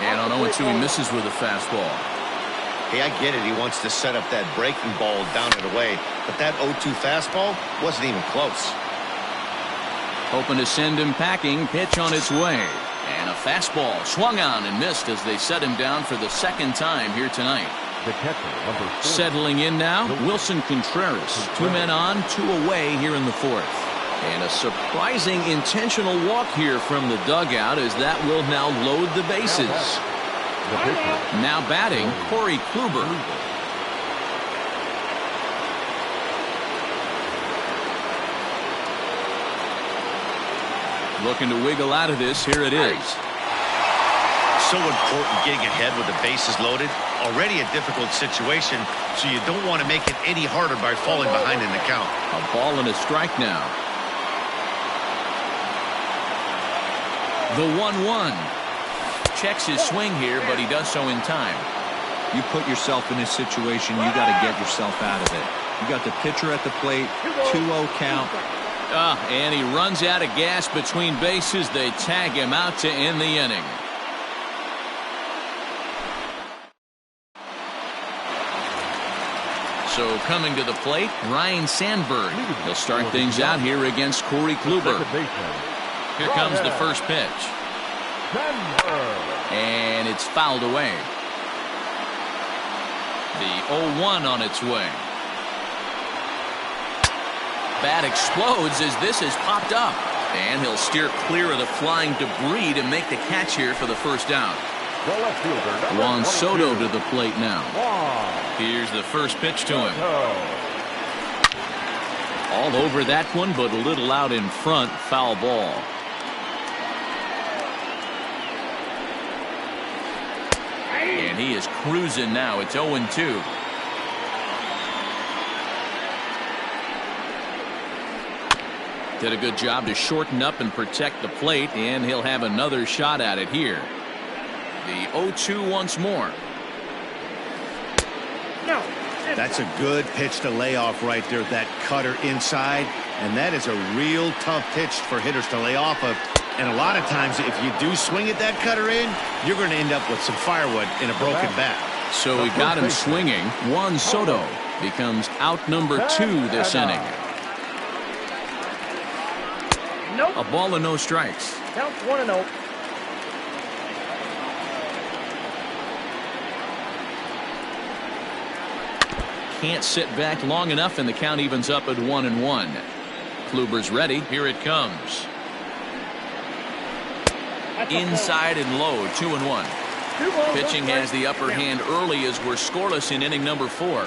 And on 0-2, he misses with a fastball. Hey, I get it. He wants to set up that breaking ball down and away. But that 0-2 fastball wasn't even close. Hoping to send him packing. Pitch on its way. And a fastball swung on and missed as they set him down for the second time here tonight. The catcher, number 4. Settling in now, Wilson Contreras. 2 men on, 2 away here in the 4th. And a surprising intentional walk here from the dugout as that will now load the bases. The pitcher. Now batting, Corey Kluber. Looking to wiggle out of this. Here it is. So important getting ahead with the bases loaded. Already a difficult situation, so you don't want to make it any harder by falling behind in the count. A ball and a strike now. The 1-1. Checks his swing here, but he does so in time. You put yourself in this situation, you got to get yourself out of it. You got the pitcher at the plate, 2-0 count. And he runs out of gas between bases. They tag him out to end the inning. So coming to the plate, Ryan Sandberg. He'll start things out here against Corey Kluber. Here comes the first pitch. And it's fouled away. The 0-1 on its way. Bat explodes as this is popped up. And he'll steer clear of the flying debris to make the catch here for the first out. Juan Soto to the plate now. Here's the first pitch to him. All over that one, but a little out in front. Foul ball. And he is cruising now. It's 0-2. Did a good job to shorten up and protect the plate, and he'll have another shot at it here. The 0-2 once more. No. That's a good pitch to lay off right there, that cutter inside. And that is a real tough pitch for hitters to lay off of. And a lot of times, if you do swing at that cutter in, you're going to end up with some firewood in a broken bat. So we got him swinging. Juan Soto becomes out number 2 this inning. Nope. A ball and no strikes. Counts 1-0. Can't sit back long enough, and the count evens up at 1-1. Kluber's ready. Here it comes. Inside and low, 2-1. Pitching has the upper hand early as we're scoreless in inning number 4.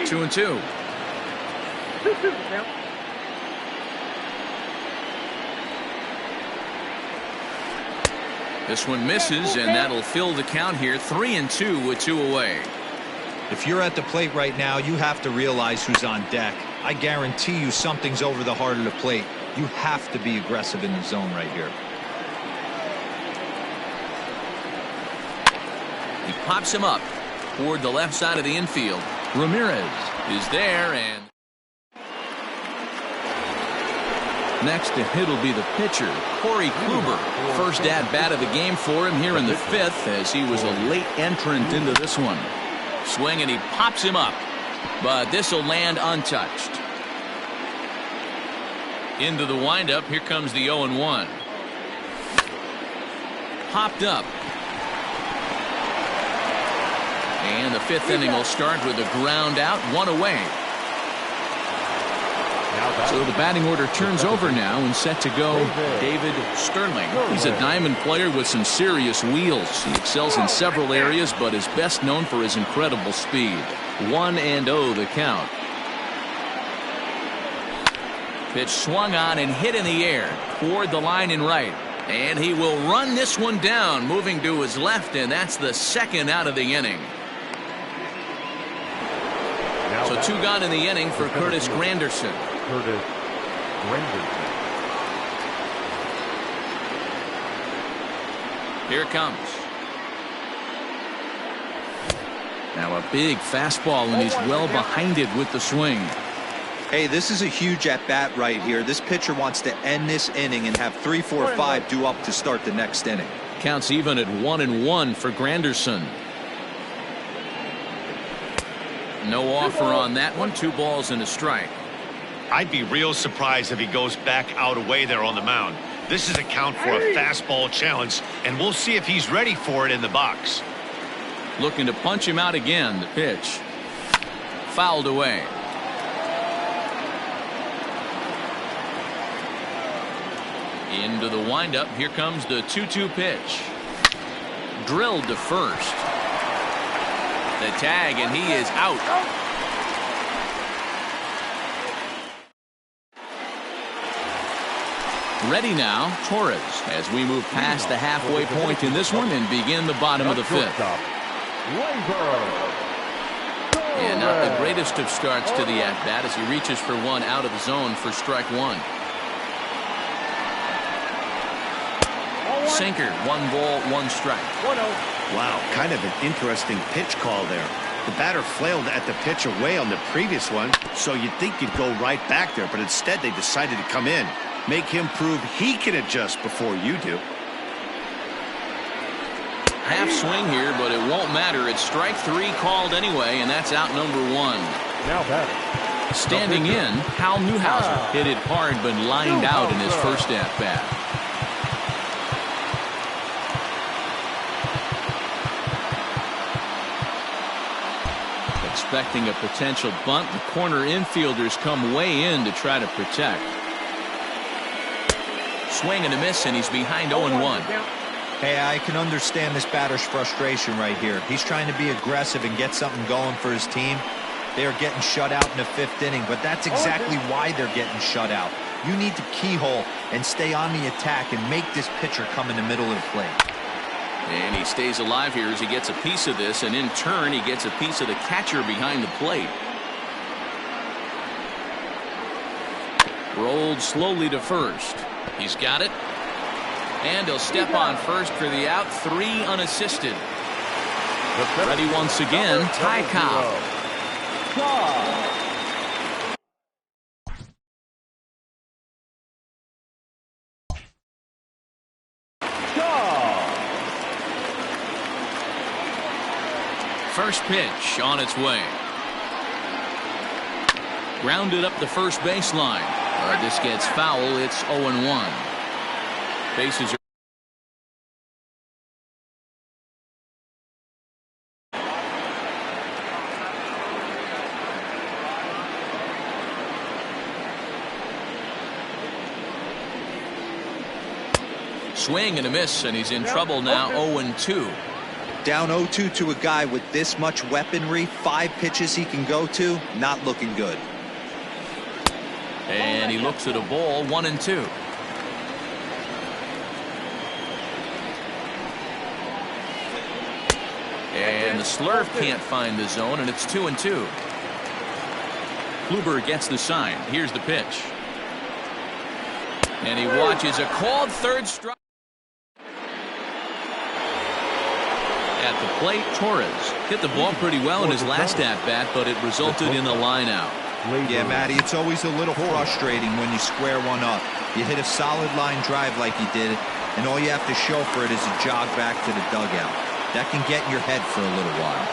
2-2. 2-2 now. This one misses, and that'll fill the count here. 3-2 with 2 away. If you're at the plate right now, you have to realize who's on deck. I guarantee you something's over the heart of the plate. You have to be aggressive in the zone right here. He pops him up toward the left side of the infield. Ramirez is there, and next to hit will be the pitcher, Corey Kluber. First at bat of the game for him here in the 5th, as he was a late entrant into this one. Swing, and he pops him up, but this will land untouched. Into the windup. Here comes the 0-1. Popped up. And the 5th inning will start with a ground out, 1 away. So the batting order turns over now, and set to go David Sterling. He's a diamond player with some serious wheels. He excels in several areas, but is best known for his incredible speed. 1-0 the count. Pitch swung on and hit in the air toward the line and right. And he will run this one down, moving to his left, and that's the 2nd out of the inning. So 2 gone in the inning for Curtis Granderson. Here it comes. Now a big fastball, and he's well behind it with the swing. Hey, this is a huge at-bat right here. This pitcher wants to end this inning and have 3, 4, 5 due up to start the next inning. Counts even at 1-1 for Granderson. No offer on that one. 2 balls and a strike. I'd be real surprised if he goes back out away there on the mound. This is a count for a fastball challenge, and we'll see if he's ready for it in the box. Looking to punch him out again. The pitch fouled away. Into the windup. Here comes the 2-2 pitch. Drilled to first. The tag, and he is out. Ready now, Torres, as we move past the halfway point in this one and begin the bottom of the 5th. And not the greatest of starts to the at-bat as he reaches for one out of the zone for strike 1. Sinker, 1 ball, 1 strike. Wow, kind of an interesting pitch call there. The batter flailed at the pitch away on the previous one, so you'd think you'd go right back there, but instead they decided to come in. Make him prove he can adjust before you do. Half swing here, but it won't matter. It's strike 3 called anyway, and that's out number 1. Now batting. Standing in, Hal Newhouser hit it hard but lined out in his first at-bat. Expecting a potential bunt. The corner infielders come way in to try to protect. Swing and a miss, and he's behind 0-1. Hey, I can understand this batter's frustration right here. He's trying to be aggressive and get something going for his team. They are getting shut out in the 5th inning, but that's exactly why they're getting shut out. You need to keyhole and stay on the attack and make this pitcher come in the middle of the plate. And he stays alive here as he gets a piece of this, and in turn he gets a piece of the catcher behind the plate. Rolled slowly to first. He's got it. And he'll step on first for the out. 3 unassisted. Ready once again, Ty Cobb. First pitch on its way. Grounded up the first baseline. This gets foul. It's 0-1. Bases are swing and a miss, and he's in trouble now. 0-2. Down 0-2 to a guy with this much weaponry, 5 pitches he can go to, not looking good. And he looks at a ball. 1-2. And the slurve can't find the zone, and it's 2-2. Kluber gets the sign. Here's the pitch. And he watches a called third strike. At the plate, Torres hit the ball pretty well in his last at-bat, but it resulted in a line-out. Yeah, Matty, it's always a little frustrating when you square one up. You hit a solid line drive like he did, and all you have to show for it is a jog back to the dugout. That can get in your head for a little while.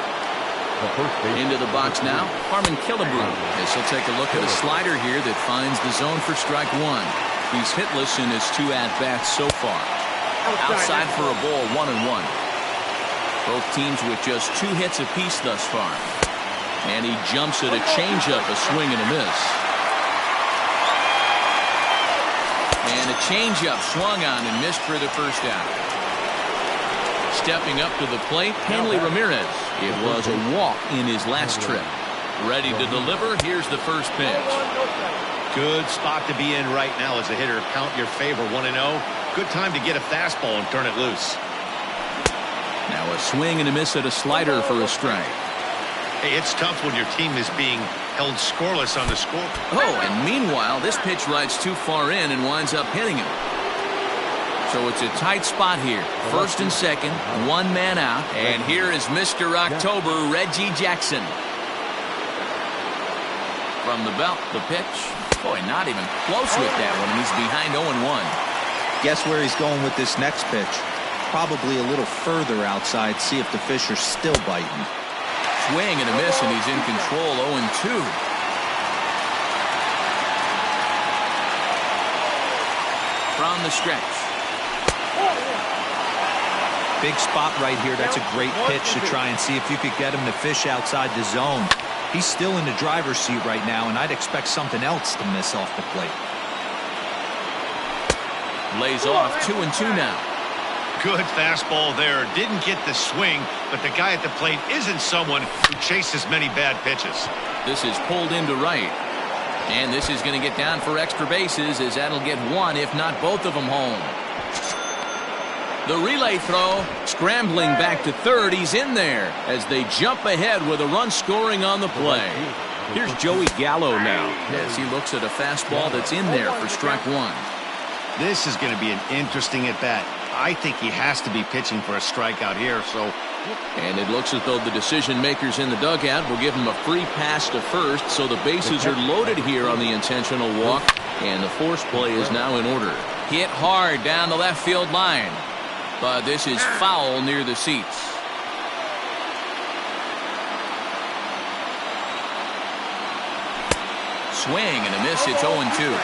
Into the box now, Harmon Killebrew. As he'll take a look at a slider here that finds the zone for strike 1. He's hitless in his 2 at-bats so far. Outside for a ball, 1-1. Both teams with just 2 hits apiece thus far. And he jumps at a changeup, a swing and a miss. And a changeup swung on and missed for the first out. Stepping up to the plate, Hanley Ramirez. It was a walk in his last trip. Ready to deliver. Here's the first pitch. Good spot to be in right now as a hitter. Count your favor. 1-0. Good time to get a fastball and turn it loose. Now a swing and a miss at a slider for a strike. Hey, it's tough when your team is being held scoreless on the score. Oh, and meanwhile, this pitch rides too far in and winds up hitting him. So it's a tight spot here. First and second, 1 man out. And here is Mr. October, Reggie Jackson. From the belt, the pitch. Boy, not even close with that one, and he's behind 0-1. Guess where he's going with this next pitch? Probably a little further outside, see if the fish are still biting. Swing and a miss, and he's in control. 0-2. From the stretch. Big spot right here. That's a great pitch to try and see if you could get him to fish outside the zone. He's still in the driver's seat right now, and I'd expect something else to miss off the plate. Lays off. 2-2 now. Good fastball there. Didn't get the swing, but the guy at the plate isn't someone who chases many bad pitches. This is pulled into right. And this is going to get down for extra bases, as that'll get 1, if not both of them, home. The relay throw, scrambling back to third. He's in there as they jump ahead with a run scoring on the play. Here's Joey Gallo now as he looks at a fastball that's in there for strike 1. This is going to be an interesting at-bat. I think he has to be pitching for a strikeout here, so. And it looks as though the decision makers in the dugout will give him a free pass to first, so the bases are loaded here on the intentional walk, and the force play is now in order. Hit hard down the left field line, but this is foul near the seats. Swing and a miss. It's 0-2.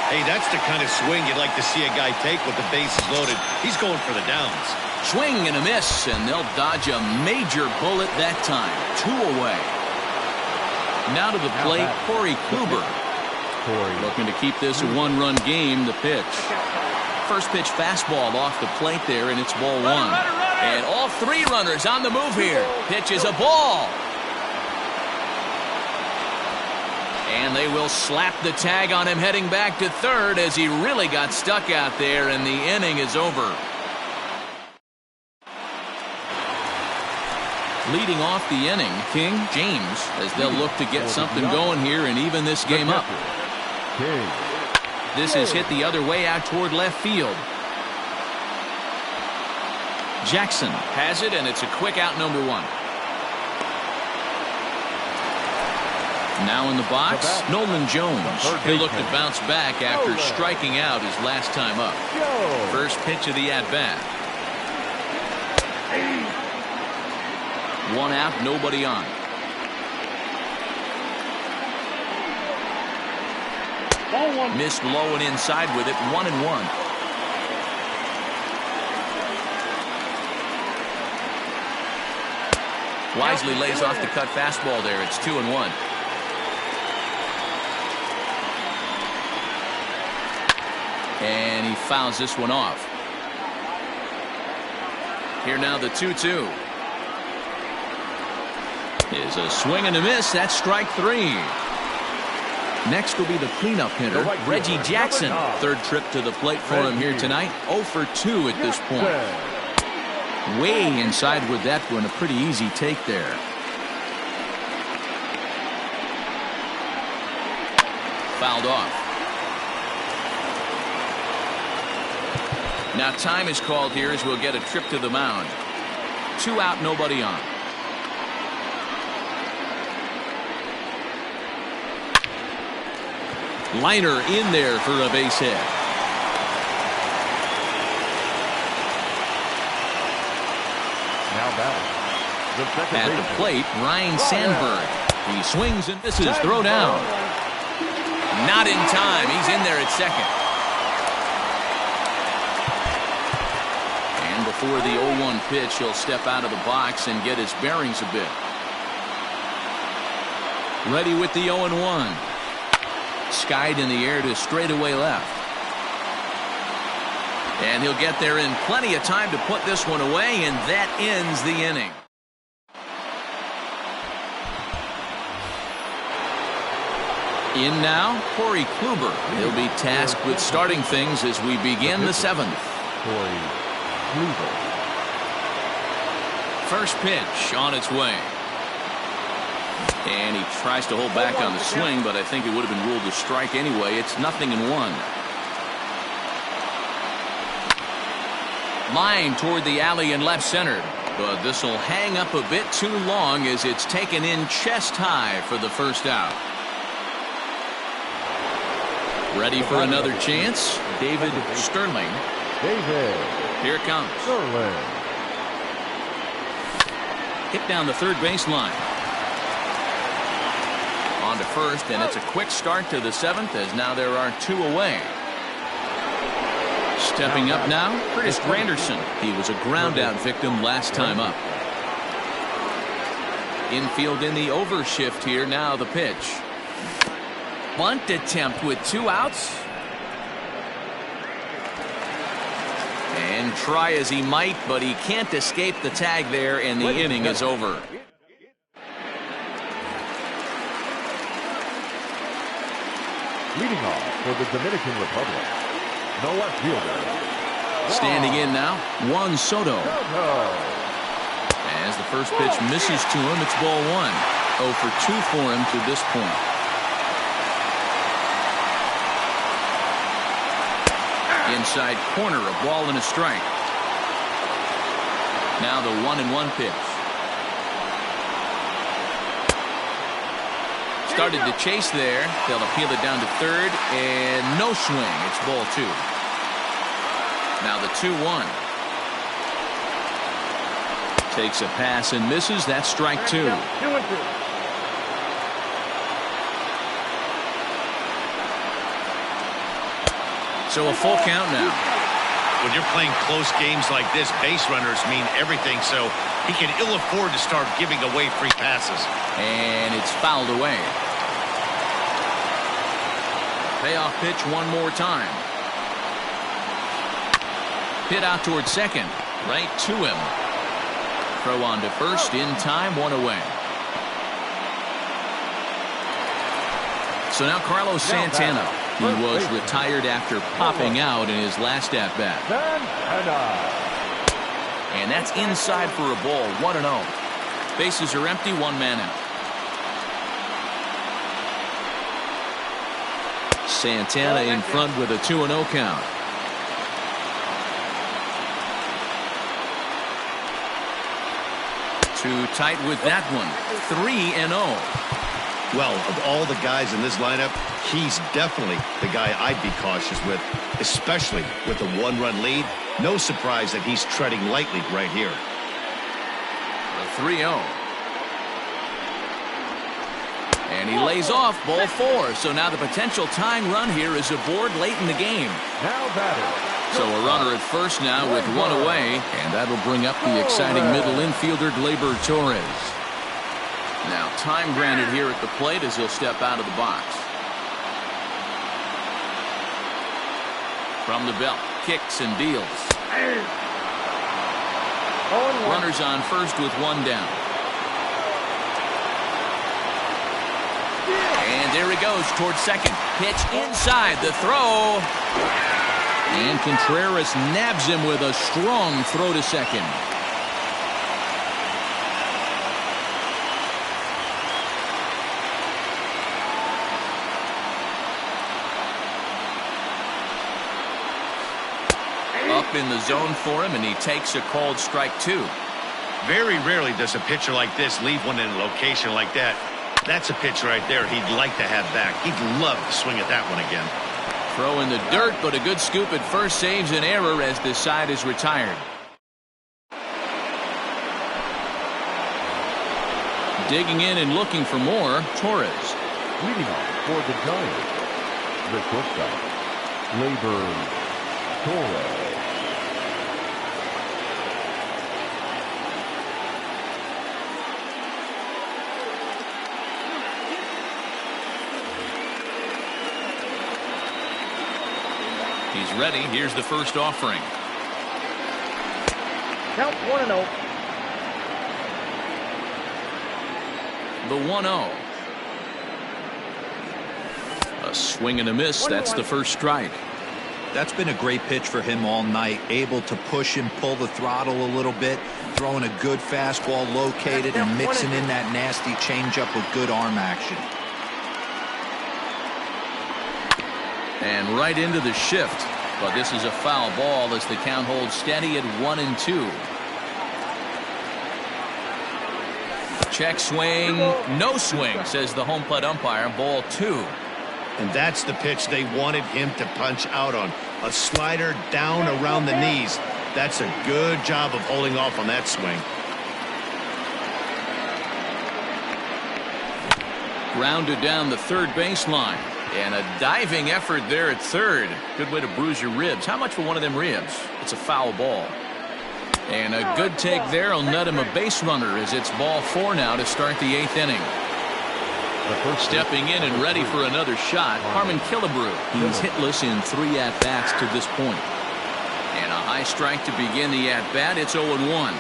Hey, that's the kind of swing you'd like to see a guy take with the bases loaded. He's going for the downs. Swing and a miss, and they'll dodge a major bullet that time. 2 away. Now to the plate, Corey Kluber. Looking to keep this a one-run game. The pitch. First pitch fastball off the plate there, and it's ball one. And all three runners on the move here. Pitch is a ball. And they will slap the tag on him heading back to third as he really got stuck out there, and the inning is over. Leading off the inning, King, James, as they'll look to get something going here and even this game up. This is hit the other way out toward left field. Jackson has it, and it's a quick out, number one. Now in the box, Nolan Jones. He'll look to bounce back after striking out his last time up. First pitch of the at-bat. One out, nobody on. Missed low and inside with it, 1-1. Wisely lays off the cut fastball there. It's 2-1. And he fouls this one off. Here now the 2-2. Is a swing and a miss. That's strike three. Next will be the cleanup hitter, Reggie Jackson. Third trip to the plate for him here tonight. 0 for 2 at this point. Way inside with that one. A pretty easy take there. Fouled off. Now time is called here as we'll get a trip to the mound. 2 out, nobody on. Liner in there for a base hit. At the plate, Ryan Sandberg. He swings and misses. Throw down. Not in time. He's in there at second. And before the 0-1 pitch, he'll step out of the box and get his bearings a bit. Ready with the 0-1. Skied in the air to straightaway left. And he'll get there in plenty of time to put this one away, and that ends the inning. In now, Corey Kluber. He'll be tasked with starting things as we begin the 7th. Corey Kluber. First pitch on its way. And he tries to hold back on the swing, but I think it would have been ruled a strike anyway. It's 0-1. Line toward the alley in left center. But this will hang up a bit too long as it's taken in chest high for the first out. Ready for another chance? David Sterling. Here it comes. Hit down the third baseline. On to first, and it's a quick start to the 7th as now there are 2 away. Stepping up now, Curtis Granderson. He was a ground-out victim last time up. Infield in the overshift here. Now the pitch. Bunt attempt with 2 outs. And try as he might, but he can't escape the tag there, and the inning is over. Leading off for the Dominican Republic, the left fielder. Standing in now, Juan Soto. As the first pitch misses to him, it's ball 1. 0 for 2 for him to this point. Inside corner, a ball and a strike. Now the 1-1 pitch. Started to chase there. They'll appeal it down to third, and no swing. It's ball 2. Now the 2-1. Takes a pass and misses. That's strike 2. So a full count now. when you're playing close games like this, base runners mean everything, so he can ill afford to start giving away free passes. And it's fouled away. Payoff pitch one more time. Hit out towards second. Right to him. Throw on to first in time, one away. So now Carlos Santana. He was retired after popping out in his last at-bat. And that's inside for a ball, 1-0. Bases are empty, one man out. Santana in front with a 2-0 count. Too tight with that one. 3-0. Well, of all the guys in this lineup, he's definitely the guy I'd be cautious with, especially with a one-run lead. No surprise that he's treading lightly right here. The 3-0. And he lays off, ball 4. So now the potential tying run here is aboard late in the game. Now batter. So a runner at first now with one away, and that'll bring up the exciting middle infielder Gleyber Torres. Now time granted here at the plate as he'll step out of the box. From the belt, kicks and deals. Runners on first with one down. And there he goes towards second. Pitch inside, the throw. And Contreras nabs him with a strong throw to second. Up in the zone for him, and he takes a called strike 2. Very rarely does a pitcher like this leave one in a location like that. That's a pitch right there he'd like to have back. He'd love to swing at that one again. Throw in the dirt, but a good scoop at first saves an error as this side is retired. Digging in and looking for more, Torres. Leading off for the Giants, the shortstop, Gleyber Torres. He's ready. Here's the first offering. Count 1-0. The 1-0. A swing and a miss. That's the first strike. That's been a great pitch for him all night. Able to push and pull the throttle a little bit. Throwing a good fastball located and mixing in that nasty changeup with good arm action. And right into the shift. But this is a foul ball as the count holds steady at 1-2. Check swing. No swing, says the home plate umpire. Ball 2. And that's the pitch they wanted him to punch out on. A slider down around the knees. That's a good job of holding off on that swing. Grounded down the third baseline. And a diving effort there at third. Good way to bruise your ribs. How much for one of them ribs? It's a foul ball. And a good take there will nut him a base runner as it's ball 4 now to start the 8th inning. Stepping in and ready for another shot, Harmon Killebrew. He's hitless in 3 at-bats to this point. And a high strike to begin the at-bat. It's 0-1.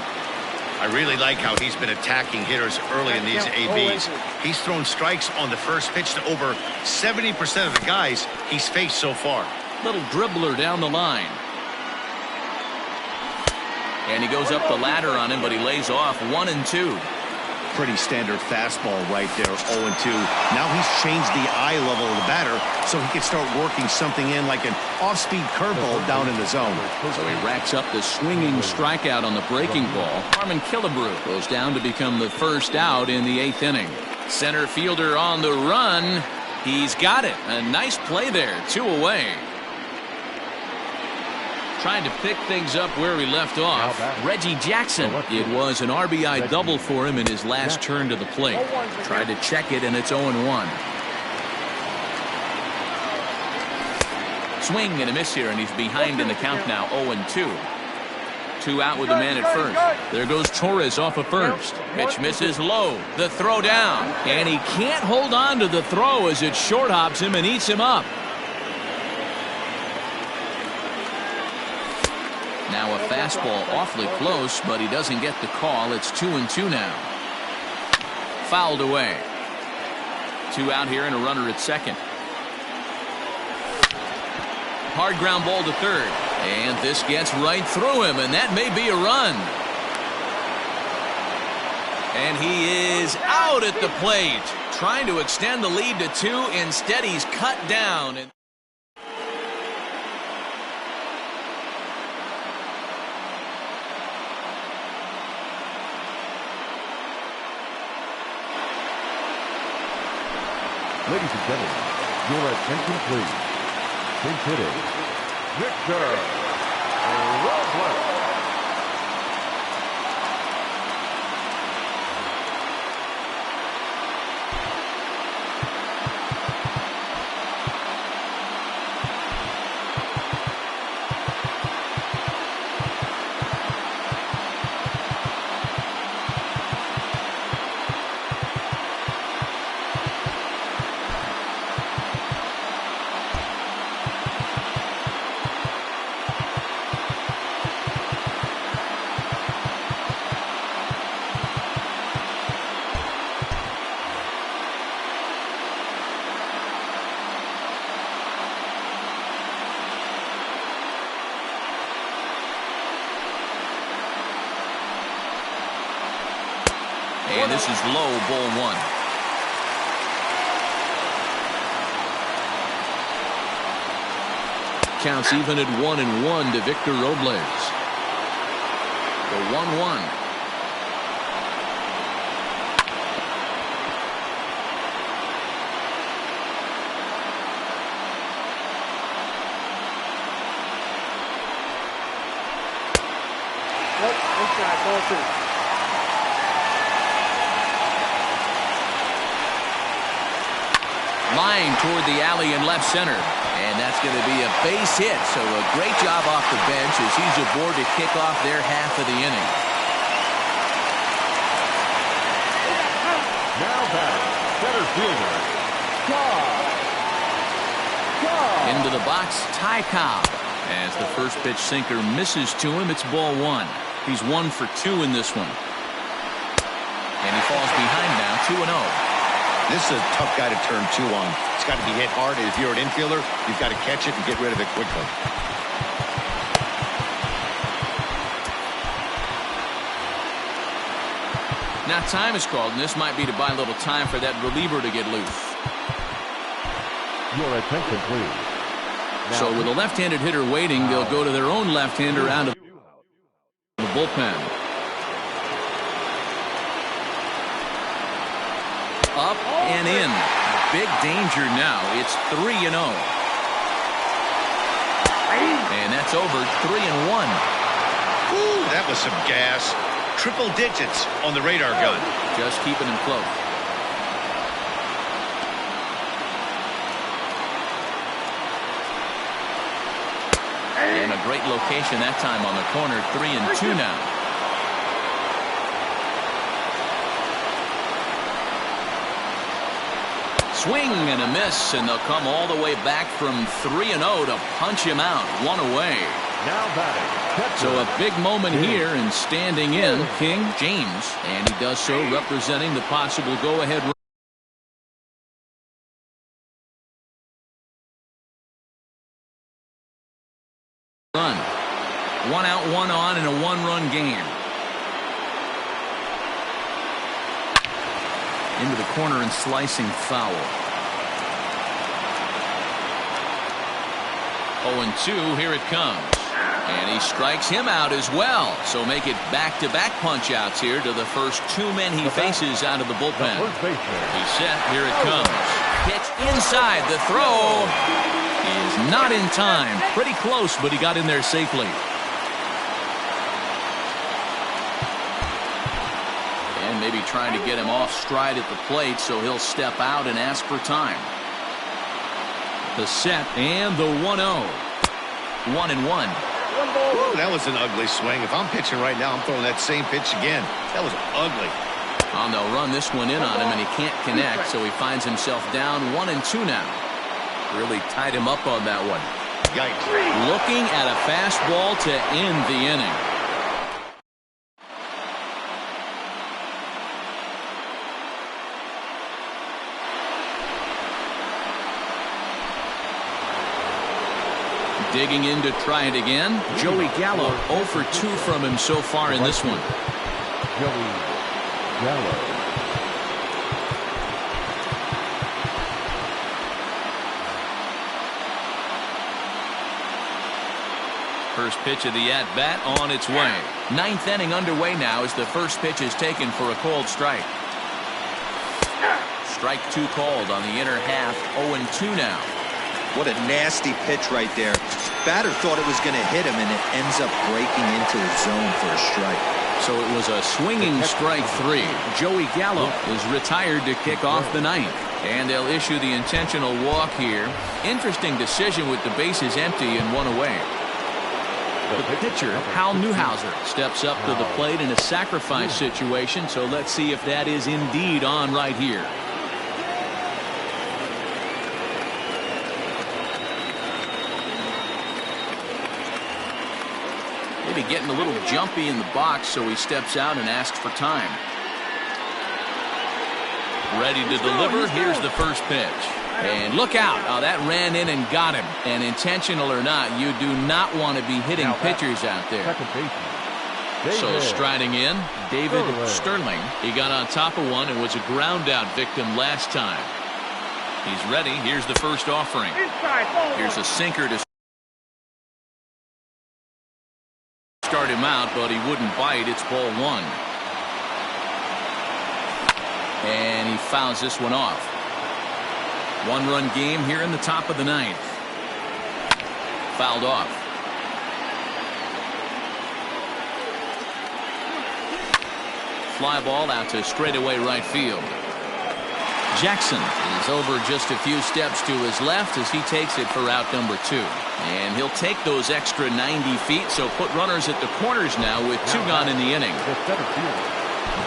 I really like how he's been attacking hitters early in these ABs. He's thrown strikes on the first pitch to over 70% of the guys he's faced so far. Little dribbler down the line. And he goes up the ladder on him, but he lays off 1-2. Pretty standard fastball right there, 0-2. Now he's changed the eye level of the batter so he can start working something in like an off-speed curveball down in the zone. So he racks up the swinging strikeout on the breaking ball. Harmon Killebrew goes down to become the first out in the 8th inning. Center fielder on the run. He's got it. A nice play there. 2 away. Trying to pick things up where he left off. Reggie Jackson. It was an RBI double for him in his last turn to the plate. Tried to check it, and it's 0-1. Swing and a miss here, and he's behind in the count now, 0-2. 2 out with the man at first. There goes Torres off of first. Pitch misses low. The throw down. And he can't hold on to the throw as it short hops him and eats him up. Now a fastball awfully close, but he doesn't get the call. It's 2-2 now. Fouled away. 2 out here and a runner at second. Hard ground ball to third. And this gets right through him, and that may be a run. And he is out at the plate. Trying to extend the lead to 2. Instead, he's cut down. Ladies and gentlemen, your attention please. Pinch hitting, Victor Robles. And this is low, ball 1. Counts even at 1-1 to Victor Robles. The 1-1. Inside, ball 2. Line toward the alley in left center. And that's going to be a base hit. So a great job off the bench as he's aboard to kick off their half of the inning. Now batting, center fielder, Into the box, Ty Cobb. As the first pitch sinker misses to him, it's ball 1. He's 1 for 2 in this one. And he falls behind now, 2-0. This is a tough guy to turn 2 on. It's got to be hit hard. If you're an infielder, you've got to catch it and get rid of it quickly. Now time is called, and this might be to buy a little time for that reliever to get loose. Your attention, please. So with a left-handed hitter waiting, they'll go to their own left-hander out of the bullpen. Up and in. Big danger now. It's 3-0. And that's over 3-1. Ooh, that was some gas. Triple digits on the radar gun. Just keeping him close. And a great location that time on the corner. 3-2 now. Swing and a miss, and they'll come all the way back from 3-0 to punch him out. 1 away. Now batting. So a big moment here, and standing in, King James, and he does so representing the possible go-ahead run. 1 out, 1 on in a 1-run game. Into the corner and slicing foul. 0-2, here it comes. And he strikes him out as well. So make it back-to-back punch-outs here to the first 2 men he faces out of the bullpen. He's set, here it comes. Pitch inside, the throw is not in time. Pretty close, but he got in there safely. Maybe trying to get him off stride at the plate, so he'll step out and ask for time. The set and the 1-0. 1-1. Ooh, that was an ugly swing. If I'm pitching right now, I'm throwing that same pitch again. That was ugly. Oh, they'll run this one in on him, and he can't connect, so he finds himself down 1-2 now. Really tied him up on that one. Yikes. Looking at a fastball to end the inning. Digging in to try it again. Joey Gallo 0 for 2 from him so far in this one. Joey Gallo. First pitch of the at-bat on its way. Ninth inning underway now as the first pitch is taken for a called strike. Strike 2 called on the inner half. 0-2 now. What a nasty pitch right there. Batter thought it was going to hit him, and it ends up breaking into the zone for a strike. So it was a swinging strike 3. Joey Gallo is retired to kick off the ninth. And they'll issue the intentional walk here. Interesting decision with the bases empty and 1 away. The pitcher, Hal Newhouser, steps up to the plate in a sacrifice situation, so let's see if that is indeed on right here. Maybe getting a little jumpy in the box, so he steps out and asks for time. Ready to deliver. Here's the first pitch. And look out. Oh, that ran in and got him. And intentional or not, you do not want to be hitting pitchers out there. So striding in, David Sterling. He got on top of one and was a ground out victim last time. He's ready. Here's the first offering. Here's a sinker to start him out, but he wouldn't bite. It's ball 1. And he fouls this one off. 1-run game here in the top of the ninth. Fouled off. Fly ball out to straightaway right field. Jackson is over just a few steps to his left as he takes it for out number 2. And he'll take those extra 90 feet, so put runners at the corners now with 2 gone in the inning.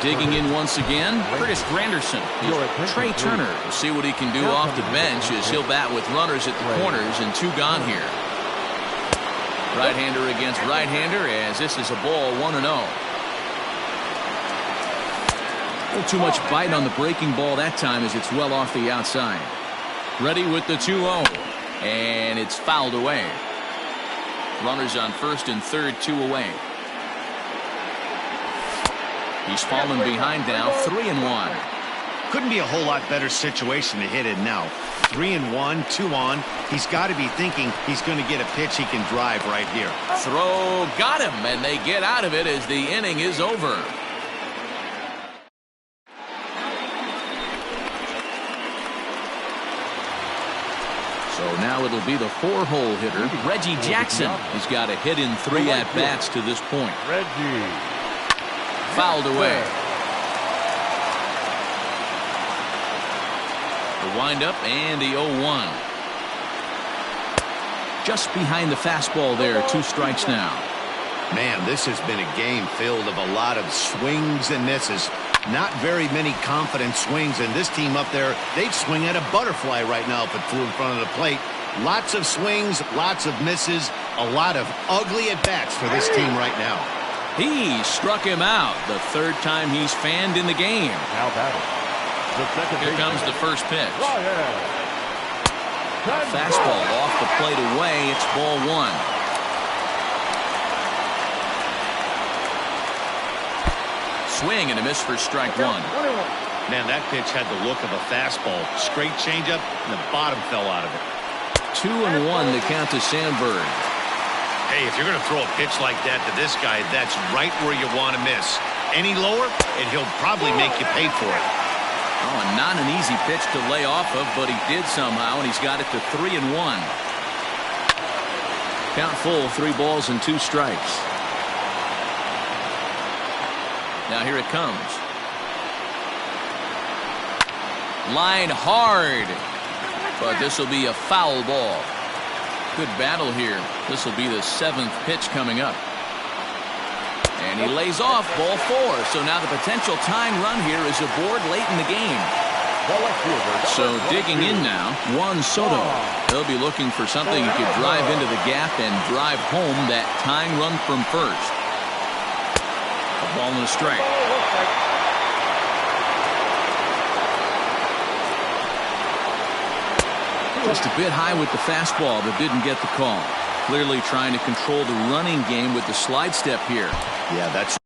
Digging in once again, Curtis Granderson. Trey Turner will see what he can do off the bench as he'll bat with runners at the corners and 2 gone here. Right-hander against right-hander as this is a ball 1-0. A little too much bite on the breaking ball that time as it's well off the outside. Ready with the 2-0. And it's fouled away. Runners on first and third, 2 away. He's fallen behind now, 3-1. Couldn't be a whole lot better situation to hit it now. 3-1, 2 on. He's got to be thinking he's going to get a pitch he can drive right here. Throw, got him, and they get out of it as the inning is over. So now it'll be the 4-hole hitter, Reggie Jackson. He's got a hit in 3 at-bats to this point. Reggie. Fouled away. The windup and the 0-1. Just behind the fastball there, 2 strikes now. Man, this has been a game filled of a lot of swings and misses. Not very many confident swings, and this team up there, they'd swing at a butterfly right now if it flew in front of the plate. Lots of swings, lots of misses, a lot of ugly at-bats for this team right now. He struck him out, the 3rd time he's fanned in the game. Now battle. Here comes the first pitch. Fastball off the plate away. It's ball 1. Swing and a miss for strike 1. Man, that pitch had the look of a fastball. Straight changeup, and the bottom fell out of it. 2-1 the count to Sandberg. Hey, if you're going to throw a pitch like that to this guy, that's right where you want to miss. Any lower, and he'll probably make you pay for it. Oh, and not an easy pitch to lay off of, but he did somehow, and he's got it to 3-1. Count full, 3 balls and 2 strikes. Now here it comes. Line hard. but this will be a foul ball. Good battle here. This will be the 7th pitch coming up. And he lays off ball 4. So now the potential tying run here is aboard late in the game. So digging in now, Juan Soto. He'll be looking for something he could drive into the gap and drive home that tying run from first. A ball and a strike. Just a bit high with the fastball, but didn't get the call. Clearly trying to control the running game with the slide step here. Yeah, that's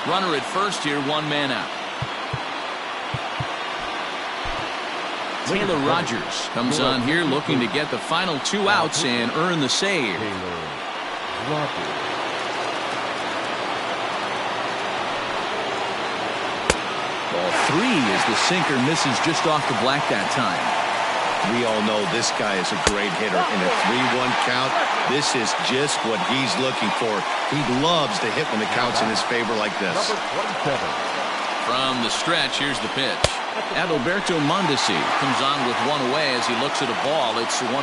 runner at first here, 1 man out. Taylor Rogers comes on here looking to get the final 2 outs and earn the save. Ball 3 as the sinker misses just off the black that time. We all know this guy is a great hitter. In a 3-1 count, this is just what he's looking for. He loves to hit when the count's in his favor like this. From the stretch, here's the pitch. Adalberto Mondesi comes on with 1 away as he looks at a ball. It's 1-0.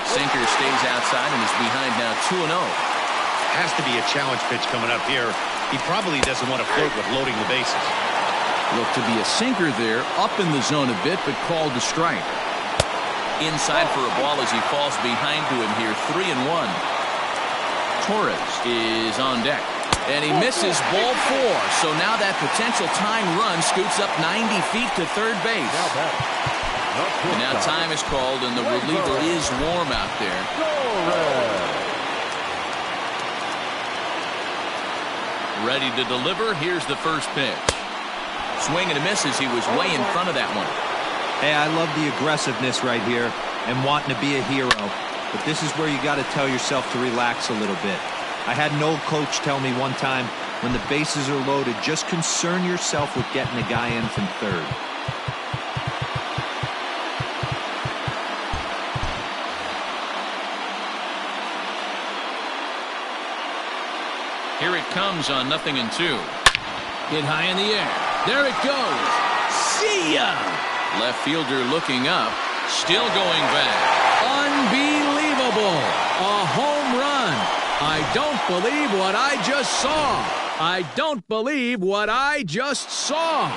Sinker stays outside and is behind now 2-0. Has to be a challenge pitch coming up here. He probably doesn't want to flirt with loading the bases. Look to be a sinker there, up in the zone a bit, but called to strike. Inside for a ball as he falls behind to him here, 3-1. Torres is on deck, and he misses ball 4. So now that potential tying run scoots up 90 feet to third base. And now time is called, and the reliever is warm out there. Ready to deliver. Here's the first pitch. Swing and a miss as he was way in front of that one. Hey, I love the aggressiveness right here and wanting to be a hero. But this is where you got to tell yourself to relax a little bit. I had an old coach tell me one time, when the bases are loaded, just concern yourself with getting the guy in from third. Here it comes on 0-2. Hit high in the air. There it goes. See ya! Left fielder looking up. Still going back. Unbelievable! A home run. I don't believe what I just saw. I don't believe what I just saw.